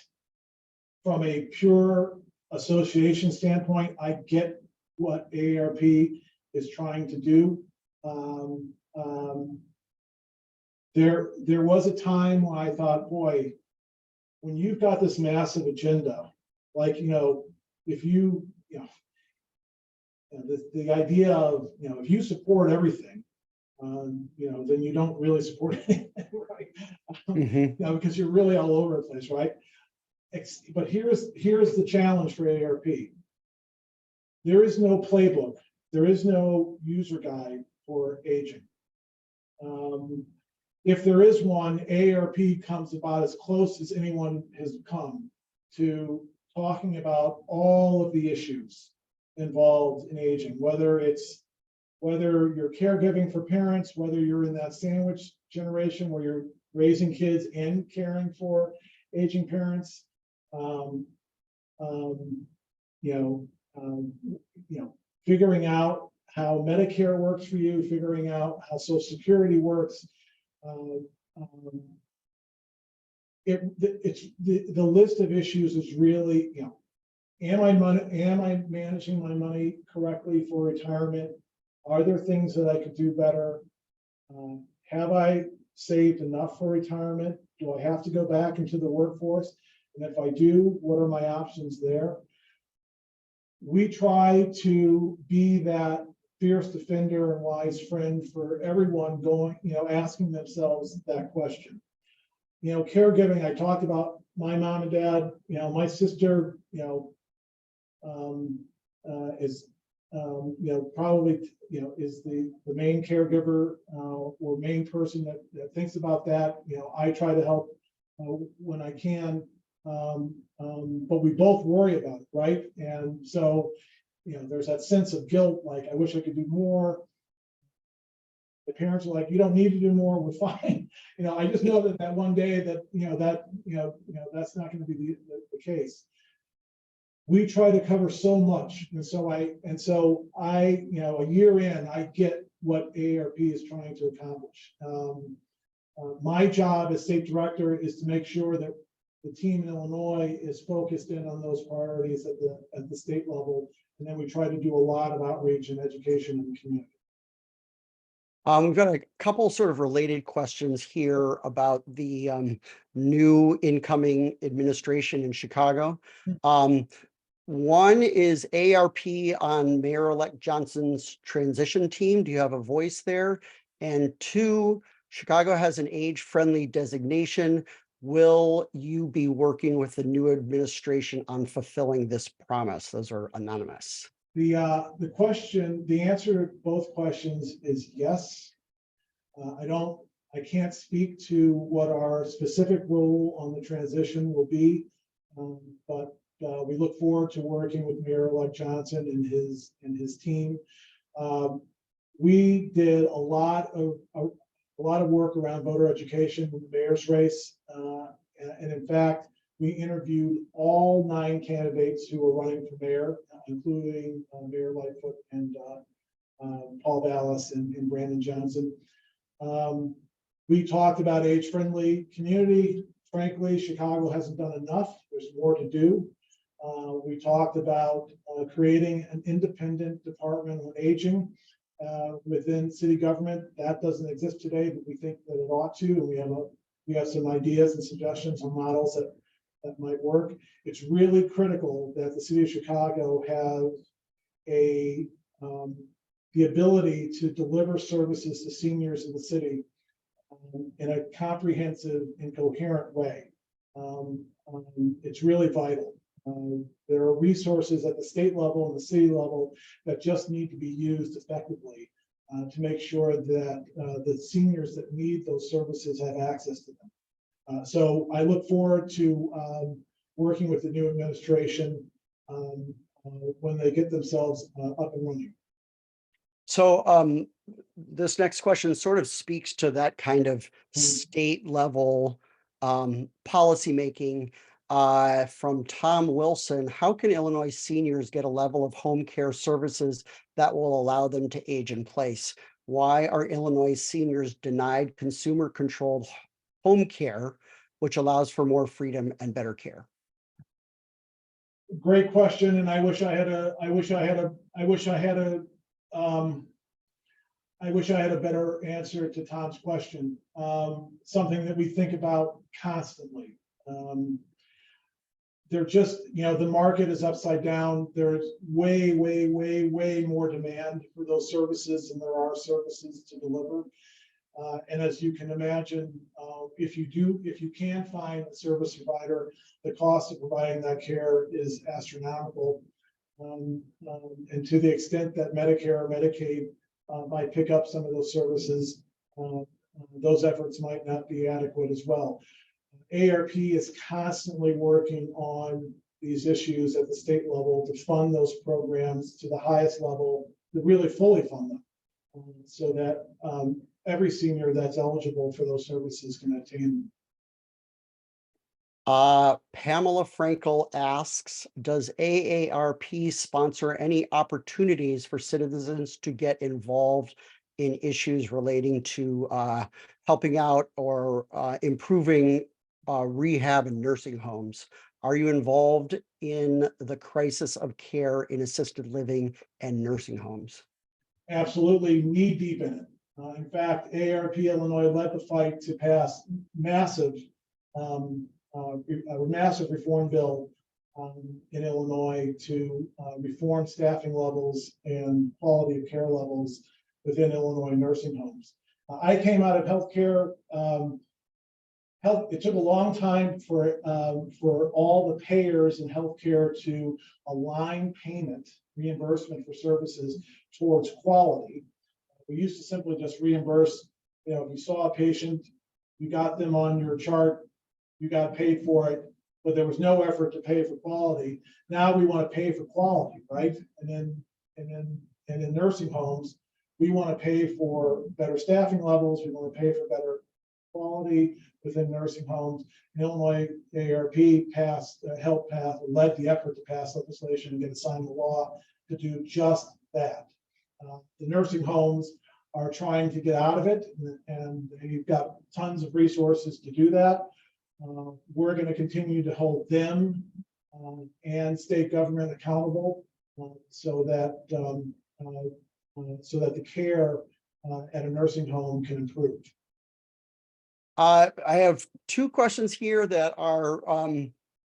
from a pure association standpoint, I get what AARP is trying to do. There was a time when I thought, boy, when you've got this massive agenda, like, if the idea of, if you support everything, then you don't really support anything, right? Because you're really all over the place, right? But here's the challenge for AARP. There is no playbook. There is no user guide for aging. If there is one, AARP comes about as close as anyone has come to talking about all of the issues involved in aging, whether you're caregiving for parents, whether you're in that sandwich generation where you're raising kids and caring for aging parents, figuring out how Medicare works for you, figuring out how Social Security works. The list of issues is really, am I managing my money correctly for retirement? Are there things that I could do better? Have I saved enough for retirement? Do I have to go back into the workforce? And if I do, what are my options there? We try to be that fierce defender and wise friend for everyone going, asking themselves that question. Caregiving, I talked about my mom and dad, my sister, is, probably, is the main caregiver or main person that thinks about that. I try to help when I can, but we both worry about it, right? And so, there's that sense of guilt, like, I wish I could do more. The parents are like, you don't need to do more, we're fine. I just know that one day that, that's not going to be the case. We try to cover so much. And so I, a year in, I get what AARP is trying to accomplish. My job as state director is to make sure that the team in Illinois is focused in on those priorities at the state level. And then we try to do a lot of outreach and education in the community. We've got a couple sort of related questions here about the new incoming administration in Chicago. One is AARP on Mayor-elect Johnson's transition team. Do you have a voice there? And two, Chicago has an age-friendly designation. Will you be working with the new administration on fulfilling this promise? Those are anonymous. The answer to both questions is yes. I can't speak to what our specific role on the transition will be, but we look forward to working with Mayor-elect Johnson and his team. We did a lot of work around voter education in the mayor's race, and in fact, we interviewed all 9 candidates who were running for mayor, including Mayor Lightfoot and Paul Vallis and Brandon Johnson. We talked about age-friendly community. Frankly, Chicago hasn't done enough. There's more to do. We talked about creating an independent department on aging within city government. That doesn't exist today, but we think that it ought to. And we have some ideas and suggestions on models that might work. It's really critical that the city of Chicago have the ability to deliver services to seniors in the city in a comprehensive and coherent way. It's really vital. There are resources at the state level and the city level that just need to be used effectively to make sure that the seniors that need those services have access to them. So I look forward to working with the new administration when they get themselves up and running. So this next question sort of speaks to that kind of state level policy making. From Tom Wilson, how can Illinois seniors get a level of home care services that will allow them to age in place? Why are Illinois seniors denied consumer-controlled home care, which allows for more freedom and better care? Great question, and I wish I had a better answer to Tom's question. Something that we think about constantly. They're just, the market is upside down. There's way more demand for those services than there are services to deliver. And as you can imagine, if you can find a service provider, the cost of providing that care is astronomical. And to the extent that Medicare or Medicaid might pick up some of those services, those efforts might not be adequate as well. AARP is constantly working on these issues at the state level to fund those programs to the highest level, to really fully fund them, so that every senior that's eligible for those services can attain them. Pamela Frankel asks, does AARP sponsor any opportunities for citizens to get involved in issues relating to helping out or improving rehab and nursing homes? Are you involved in the crisis of care in assisted living and nursing homes? Absolutely, knee deep in it. In fact, AARP Illinois led the fight to pass a massive reform bill in Illinois to reform staffing levels and quality of care levels within Illinois nursing homes. I came out of healthcare. It took a long time for all the payers in healthcare to align payment, reimbursement for services towards quality. We used to simply just reimburse, if you saw a patient, you got them on your chart, you got paid for it, but there was no effort to pay for quality. Now we want to pay for quality, right? And in nursing homes, We want to pay for better staffing levels. We want to pay for better quality within nursing homes. Illinois AARP led the effort to pass legislation and get it signed into law to do just that. The nursing homes are trying to get out of it, and you've got tons of resources to do that. We're going to continue to hold them and state government accountable so that the care at a nursing home can improve. I have two questions here that are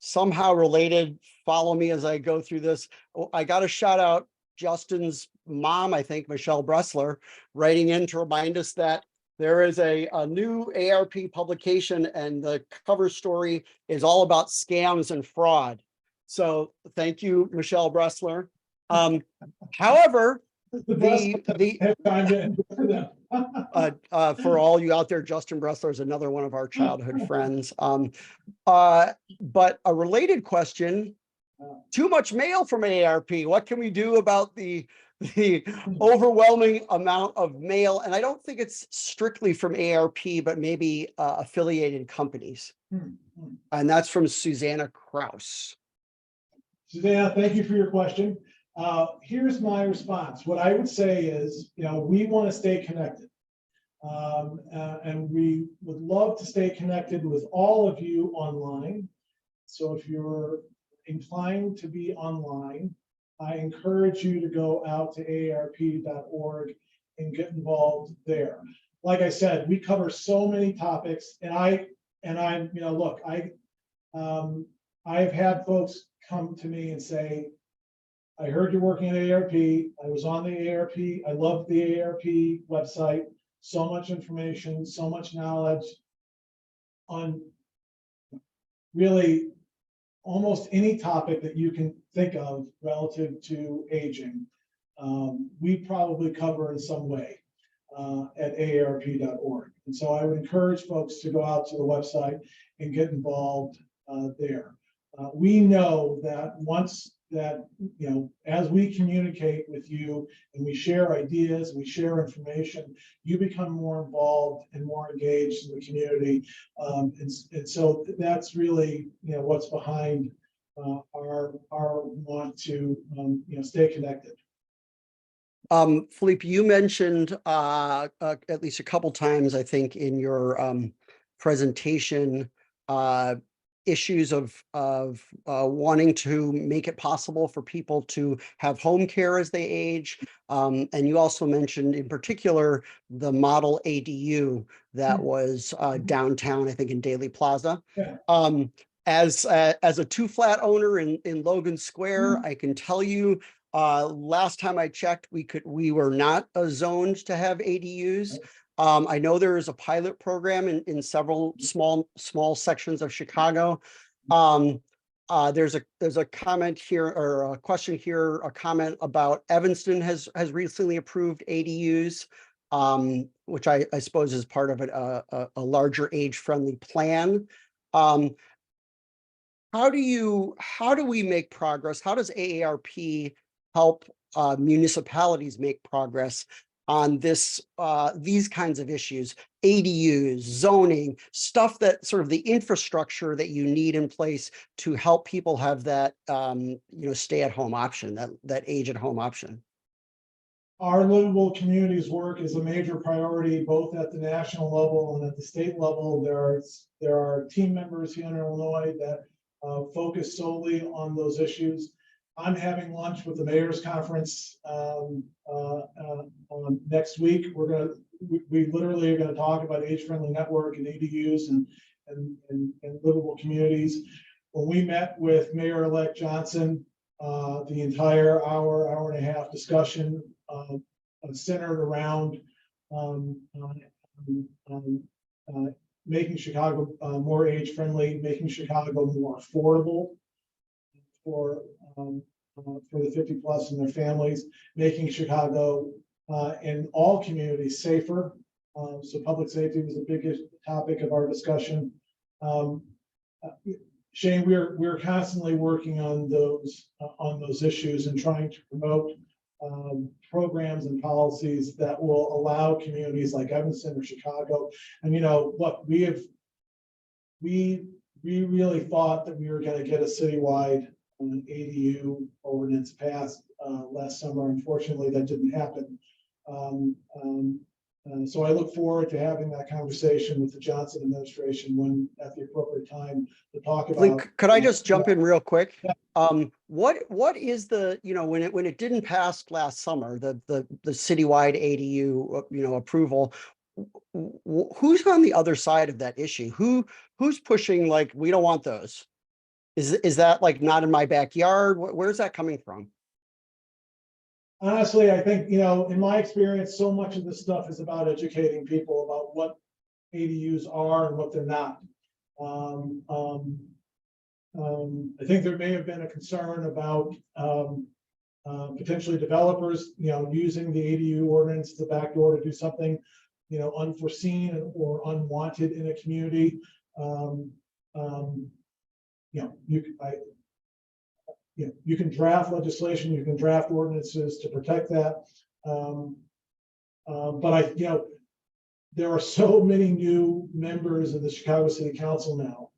somehow related. Follow me as I go through this. Oh, I got to shout out Justin's mom, I think, Michelle Bressler, writing in to remind us that there is a new AARP publication, and the cover story is all about scams and fraud. So thank you, Michelle Bressler. However, for all you out there, Justin Bressler is another one of our childhood friends. But a related question, too much mail from AARP. What can we do about the overwhelming amount of mail? And I don't think it's strictly from AARP, but maybe affiliated companies. And that's from Susanna Kraus. Susanna, thank you for your question. Here's my response. What I would say is, we want to stay connected. And we would love to stay connected with all of you online. So if you're inclined to be online, I encourage you to go out to aarp.org and get involved there. Like I said, we cover so many topics, and look, I've had folks come to me and say, I heard you're working at AARP. I was on the AARP. I love the AARP website. So much information, so much knowledge on really almost any topic that you can think of relative to aging. We probably cover in some way at aarp.org. And so I would encourage folks to go out to the website and get involved there. We know that once that, as we communicate with you and we share ideas, we share information, you become more involved and more engaged in the community. And so that's really, what's behind our want to, stay connected. Philippe, you mentioned at least a couple times, I think, in your presentation, issues of wanting to make it possible for people to have home care as they age. And you also mentioned in particular the model ADU that was downtown, I think in Daly Plaza. Yeah. As a two-flat owner in Logan Square, I can tell you, last time I checked, we were not zoned to have ADUs. I know there is a pilot program in several small sections of Chicago. There's a comment here, or a question here, a comment about Evanston has recently approved ADUs, which I suppose is part of a larger age-friendly plan. How do we make progress? How does AARP help municipalities make progress on these kinds of issues, ADUs, zoning, stuff that sort of the infrastructure that you need in place to help people have that, stay-at-home option, that age-at-home option? Our livable communities work is a major priority, both at the national level and at the state level. There are team members here in Illinois that focus solely on those issues. I'm having lunch with the Mayor's Conference next week. We literally are going to talk about age-friendly network and ADUs and livable communities. When we met with Mayor-elect Johnson, the entire hour and a half discussion centered around making Chicago more age-friendly, making Chicago more affordable for the 50+ and their families, making Chicago and all communities safer. So public safety was the biggest topic of our discussion. Shane, we're constantly working on those issues and trying to promote programs and policies that will allow communities like Evanston or Chicago. And look, we really thought that we were going to get a citywide ADU ordinance passed last summer. Unfortunately, that didn't happen. So I look forward to having that conversation with the Johnson administration when at the appropriate time to talk about. Could I just jump in real quick? Yeah. What is the, when it didn't pass last summer, the citywide ADU, approval, who's on the other side of that issue? Who's pushing, like, we don't want those? Is that like not in my backyard? Where's that coming from? Honestly, I think, in my experience, so much of this stuff is about educating people about what ADUs are and what they're not. I think there may have been a concern about potentially developers, using the ADU ordinance as the back door to do something, unforeseen or unwanted in a community. You can draft legislation, you can draft ordinances to protect that. But there are so many new members of the Chicago City Council now.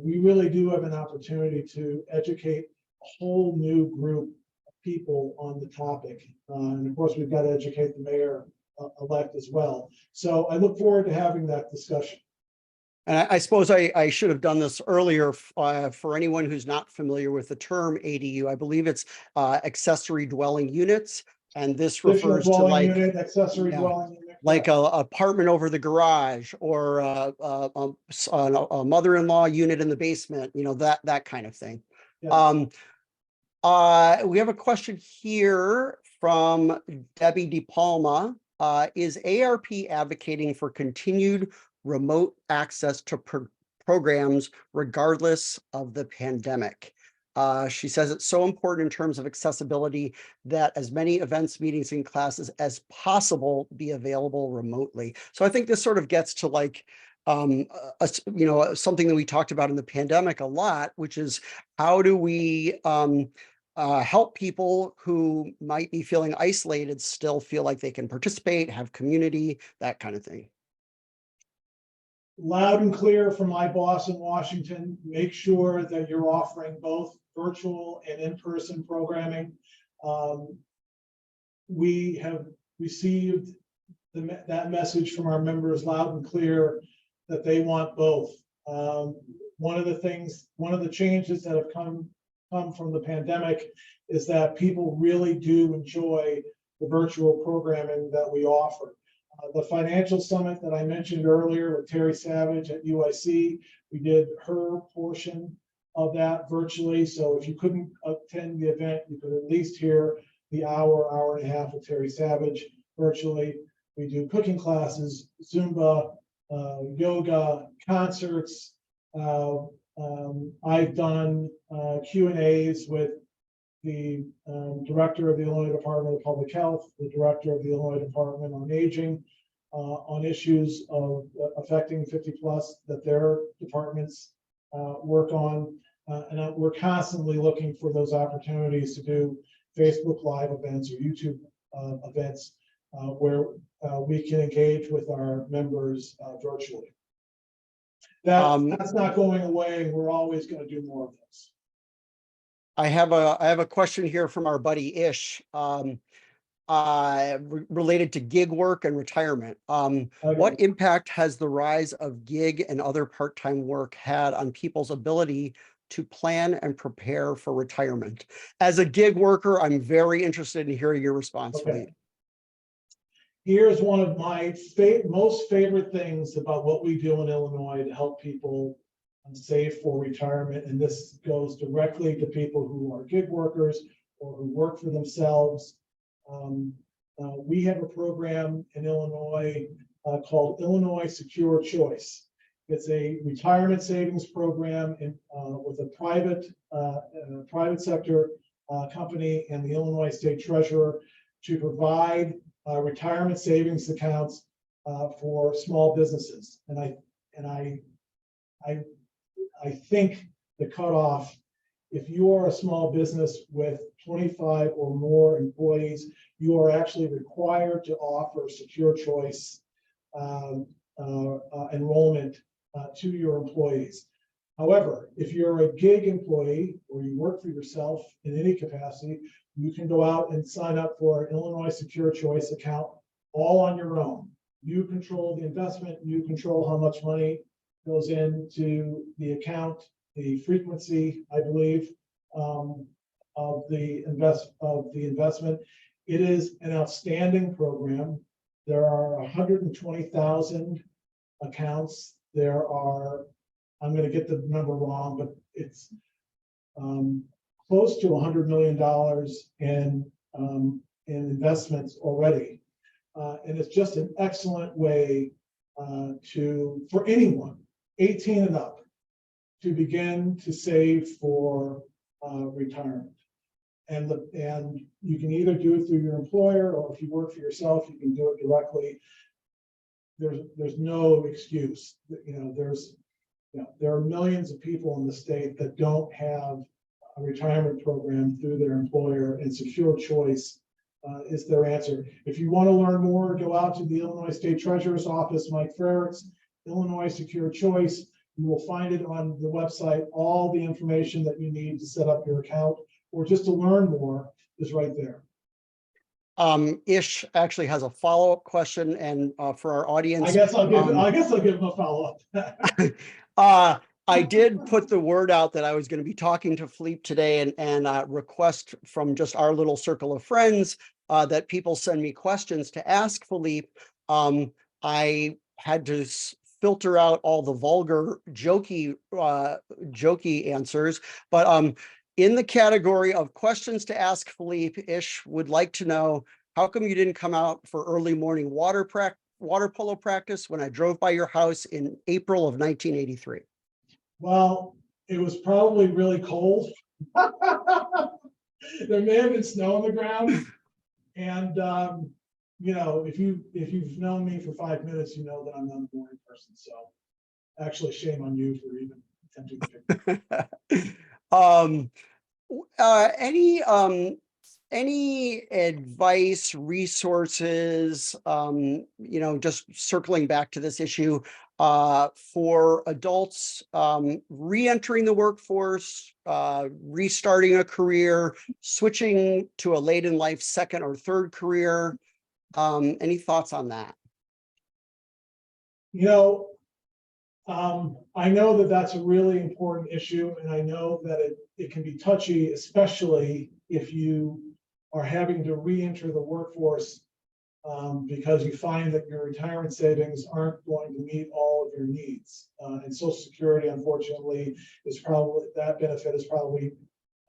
We really do have an opportunity to educate a whole new group of people on the topic. And of course, we've got to educate the mayor elect as well. So I look forward to having that discussion. And I suppose I should have done this earlier for anyone who's not familiar with the term ADU. I believe it's accessory dwelling units. And this refers to like accessory dwelling unit. Like a apartment over the garage, or a mother-in-law unit in the basement, that kind of thing. Yeah. We have a question here from Debbie DePalma. Is AARP advocating for continued remote access to programs regardless of the pandemic? She says it's so important in terms of accessibility that as many events, meetings, and classes as possible be available remotely. So I think this sort of gets to like, something that we talked about in the pandemic a lot, which is how do we help people who might be feeling isolated still feel like they can participate, have community, that kind of thing. Loud and clear from my boss in Washington, make sure that you're offering both virtual and in-person programming. We have received that message from our members loud and clear that they want both. One of the changes that have come from the pandemic is that people really do enjoy the virtual programming that we offer. The financial summit that I mentioned earlier with Terry Savage at UIC, we did her portion of that virtually. So if you couldn't attend the event, you could at least hear the hour and a half of Terry Savage virtually. We do cooking classes, Zumba, yoga, concerts. I've done Q&As with the director of the Illinois Department of Public Health, the director of the Illinois Department on Aging, on issues of affecting 50 plus that their departments work on. And we're constantly looking for those opportunities to do Facebook Live events or YouTube events where we can engage with our members virtually. That's not going away. We're always going to do more of this. I have a question here from our buddy Ish, related to gig work and retirement. Okay. What impact has the rise of gig and other part-time work had on people's ability to plan and prepare for retirement? As a gig worker, I'm very interested in hearing your response. Okay. Here's one of my most favorite things about what we do in Illinois to help people save for retirement. And this goes directly to people who are gig workers or who work for themselves. We have a program in Illinois called Illinois Secure Choice. It's a retirement savings program with a private sector company and the Illinois State Treasurer to provide retirement savings accounts for small businesses. And I think the cutoff if you are a small business with 25 or more employees, you are actually required to offer secure choice enrollment to your employees. However, if you're a gig employee or you work for yourself in any capacity, you can go out and sign up for an Illinois Secure Choice account all on your own. You control the investment, you control how much money goes into the account, the frequency, I believe, of the investment. It is an outstanding program. There are 120,000 accounts. There are, I'm going to get the number wrong, but it's close to $100 million in investments already. And it's just an excellent way for anyone 18 and up to begin to save for retirement. And you can either do it through your employer, or if you work for yourself, you can do it directly. There's no excuse. There are millions of people in the state that don't have a retirement program through their employer, and secure choice is their answer. If you want to learn more, go out to the Illinois State Treasurer's Office, Mike Frericks, Illinois Secure Choice. You will find it on the website. All the information that you need to set up your account or just to learn more is right there. Ish actually has a follow-up question, and for our audience, I guess I'll give him a follow-up. I did put the word out that I was going to be talking to Philippe today, and request from just our little circle of friends that people send me questions to ask Philippe. I had to filter out all the vulgar, jokey answers, but in the category of questions to ask Philippe, Ish would like to know, how come you didn't come out for early morning water polo practice when I drove by your house in April of 1983? Well, it was probably really cold. There may have been snow on the ground. And, if you've known me for 5 minutes, you know that I'm not a morning person. So actually, shame on you for even attempting to pick any advice, resources, just circling back to this issue, for adults re-entering the workforce, restarting a career, switching to a late in life second or third career? Any thoughts on that? I know that that's a really important issue, and I know that it can be touchy, especially if you are having to re-enter the workforce because you find that your retirement savings aren't going to meet all of your needs. And Social Security, unfortunately, that benefit is probably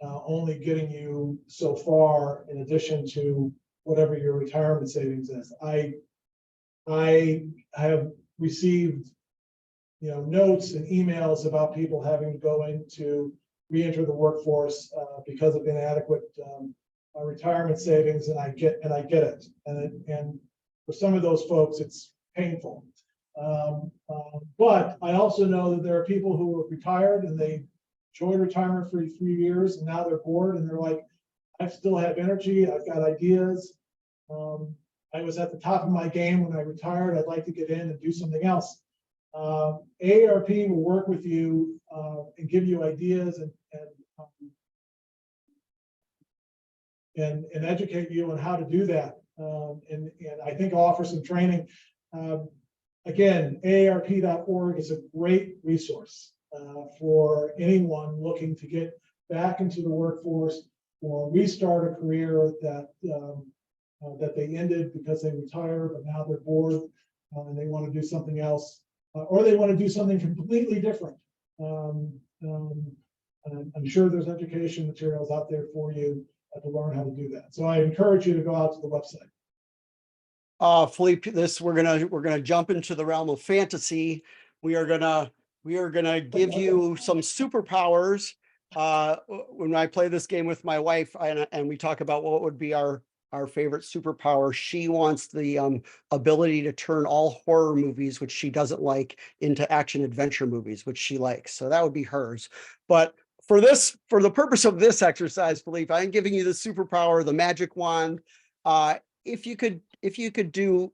only getting you so far in addition to whatever your retirement savings is. I have received notes and emails about people having to go into re-enter the workforce because of inadequate retirement savings, and I get it. And for some of those folks, it's painful. But I also know that there are people who are retired and they enjoyed retirement for 3 years, and now they're bored and they're like, I still have energy. I've got ideas. I was at the top of my game when I retired. I'd like to get in and do something else. AARP will work with you and give you ideas and educate you on how to do that. And I think offer some training. Again, AARP.org is a great resource for anyone looking to get back into the workforce or restart a career that they ended because they retired, but now they're bored and they want to do something else. Or they want to do something completely different. I'm sure there's education materials out there for you to learn how to do that. So I encourage you to go out to the website. Philippe, we're gonna jump into the realm of fantasy. We are gonna give you some superpowers. When I play this game with my wife and we talk about what would be our favorite superpower, she wants the ability to turn all horror movies, which she doesn't like, into action adventure movies, which she likes. So that would be hers. But for the purpose of this exercise, Philippe, I'm giving you the superpower, the magic wand. If you could do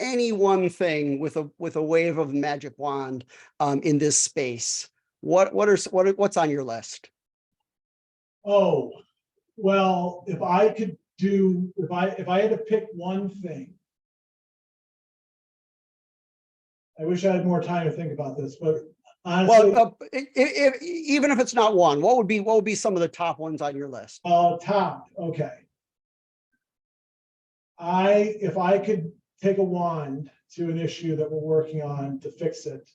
any one thing with a wave of magic wand in this space, what's on your list? Oh, well, if I had to pick one thing, I wish I had more time to think about this, but honestly, even if it's not one, what would be some of the top ones on your list? okay. If I could take a wand to an issue that we're working on to fix it,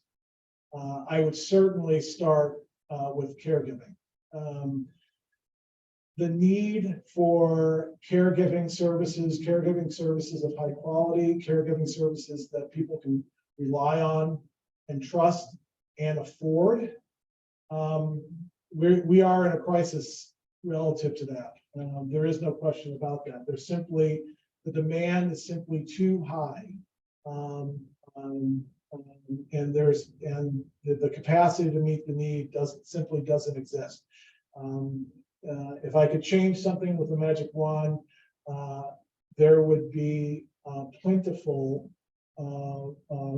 I would certainly start with caregiving. The need for caregiving services of high quality, caregiving services that people can rely on and trust and afford. We are in a crisis relative to that. There is no question about that. The demand is simply too high. And the capacity to meet the need simply doesn't exist. If I could change something with a magic wand, there would be plentiful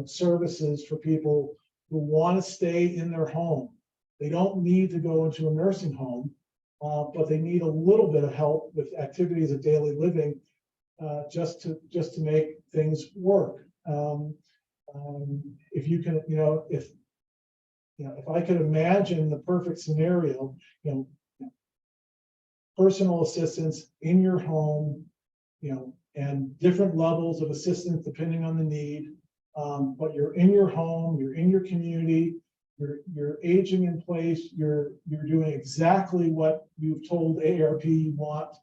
services for people who want to stay in their home. They don't need to go into a nursing home, but they need a little bit of help with activities of daily living, just to make things work. If you can, if I could imagine the perfect scenario, personal assistance in your home, and different levels of assistance depending on the need. But you're in your home, you're in your community, you're aging in place, you're doing exactly what you've told AARP you want,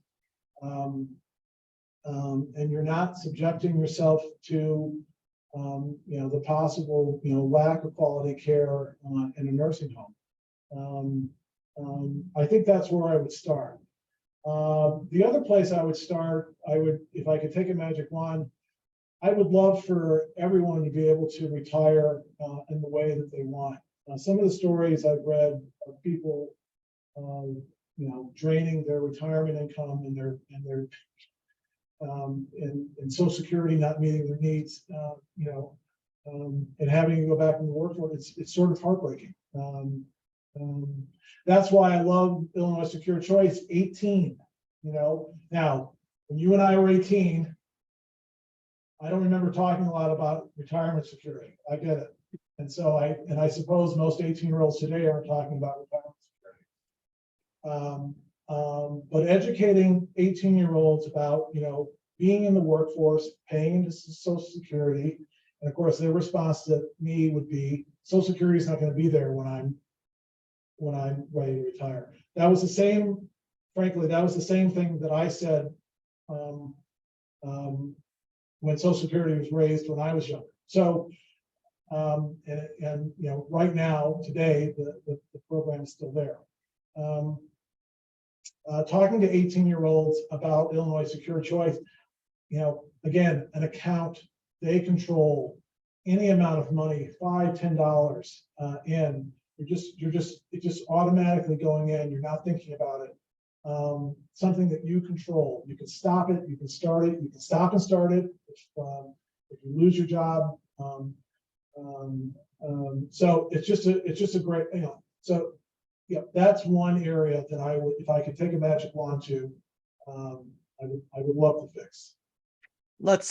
and you're not subjecting yourself to the possible lack of quality care in a nursing home. I think that's where I would start. The other place I would start, if I could take a magic wand, I would love for everyone to be able to retire in the way that they want. Some of the stories I've read of people, draining their retirement income and Social Security not meeting their needs, and having to go back into the workforce. It's sort of heartbreaking. That's why I love Illinois Secure Choice 18. Now when you and I were 18, I don't remember talking a lot about retirement security. I get it. And so I suppose most 18-year-olds today aren't talking about retirement security. But educating 18-year-olds about, being in the workforce, paying into Social Security, and of course their response to me would be, Social Security is not going to be there when I'm ready to retire. That was the same, frankly, that was the same thing that I said when Social Security was raised when I was younger. So, right now, today, the program is still there. Talking to 18-year-olds about Illinois Secure Choice, again, an account, they control any amount of money, $5, $10 in. It's just automatically going in. You're not thinking about it. Something that you control. You can stop it. You can start it. You can stop and start it if you lose your job. So it's just a great. So yeah, that's one area that I would, if I could take a magic wand to, I would love to fix. Let's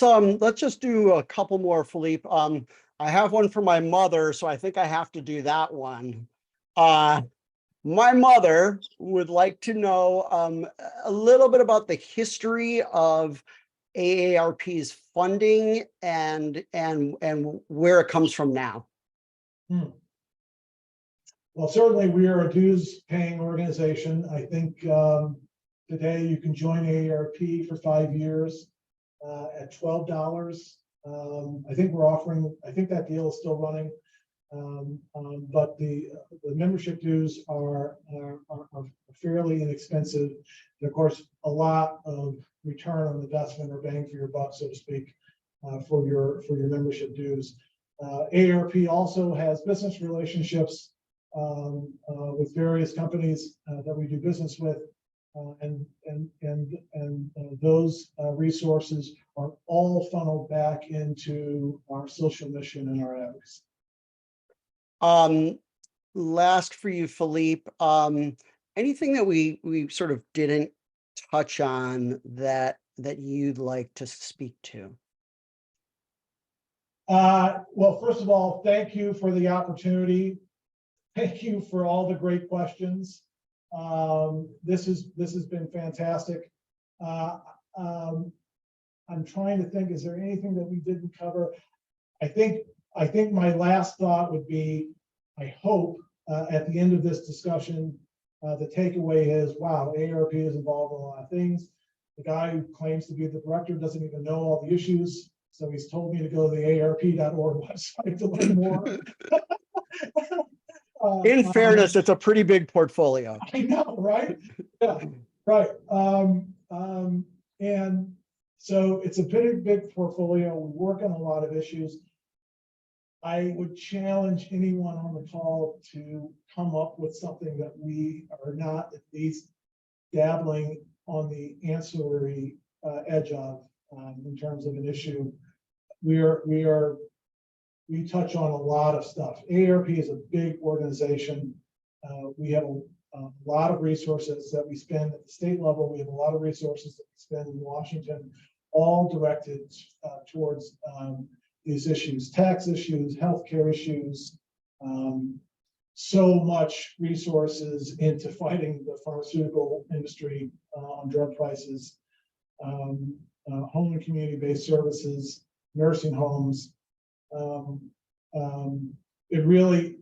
just do a couple more, Philippe. I have one for my mother, so I think I have to do that one. My mother would like to know a little bit about the history of AARP's funding and where it comes from now. Well, certainly we are a dues-paying organization. I think today you can join AARP for 5 years at $12. I think we're offering. I think that deal is still running. But the membership dues are fairly inexpensive, and of course a lot of return on investment or bang for your buck, so to speak, for your membership dues. AARP also has business relationships with various companies that we do business with. Those resources are all funneled back into our social mission and our advocacy. Last for you, Philippe, anything that we sort of didn't touch on that you'd like to speak to? Well, first of all, thank you for the opportunity. Thank you for all the great questions. This has been fantastic. I'm trying to think, is there anything that we didn't cover? I think my last thought would be, I hope at the end of this discussion, the takeaway is, wow, AARP is involved in a lot of things. The guy who claims to be the director doesn't even know all the issues. So he's told me to go to the AARP.org website to learn more. In fairness, it's a pretty big portfolio. I know, right? Yeah, right. And so it's a big portfolio. We work on a lot of issues. I would challenge anyone on the call to come up with something that we are not at least dabbling on the ancillary edge of in terms of an issue. We touch on a lot of stuff. AARP is a big organization. We have a lot of resources that we spend at the state level. We have a lot of resources that we spend in Washington, all directed towards these issues, tax issues, healthcare issues, so much resources into fighting the pharmaceutical industry on drug prices, home and community-based services, nursing homes. It really,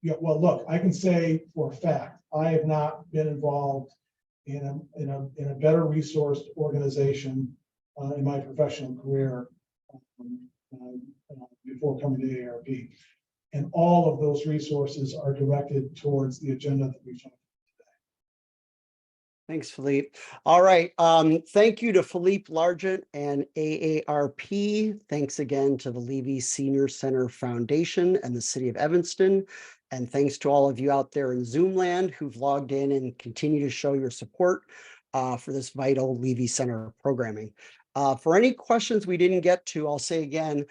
yeah, well, look, I can say for a fact, I have not been involved in a better resourced organization in my professional career before coming to AARP. And all of those resources are directed towards the agenda that we've talked about. Thanks, Philippe. All right. Thank you to Philippe Largent and AARP. Thanks again to the Levy Senior Center Foundation and the City of Evanston. And thanks to all of you out there in Zoom land who've logged in and continue to show your support for this vital Levy Center programming. For any questions we didn't get to, I'll say again,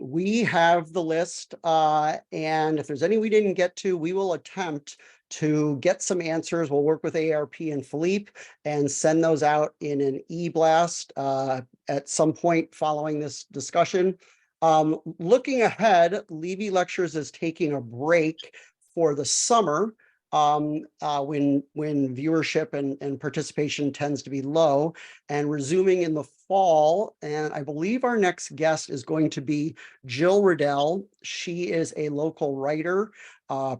we have the list. And if there's any we didn't get to, we will attempt to get some answers. We'll work with AARP and Philippe and send those out in an e-blast at some point following this discussion. Looking ahead, Levy Lectures is taking a break for the summer when viewership and participation tends to be low, and resuming in the fall. And I believe our next guest is going to be Jill Riddell. She is a local writer,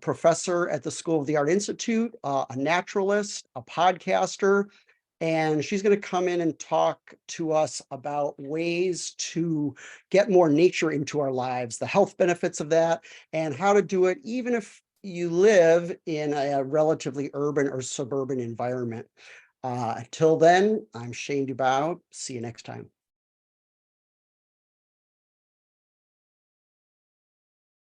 professor at the School of the Art Institute, a naturalist, a podcaster, and she's going to come in and talk to us about ways to get more nature into our lives, the health benefits of that, and how to do it even if you live in a relatively urban or suburban environment. Until then, I'm Shane Dubow. See you next time.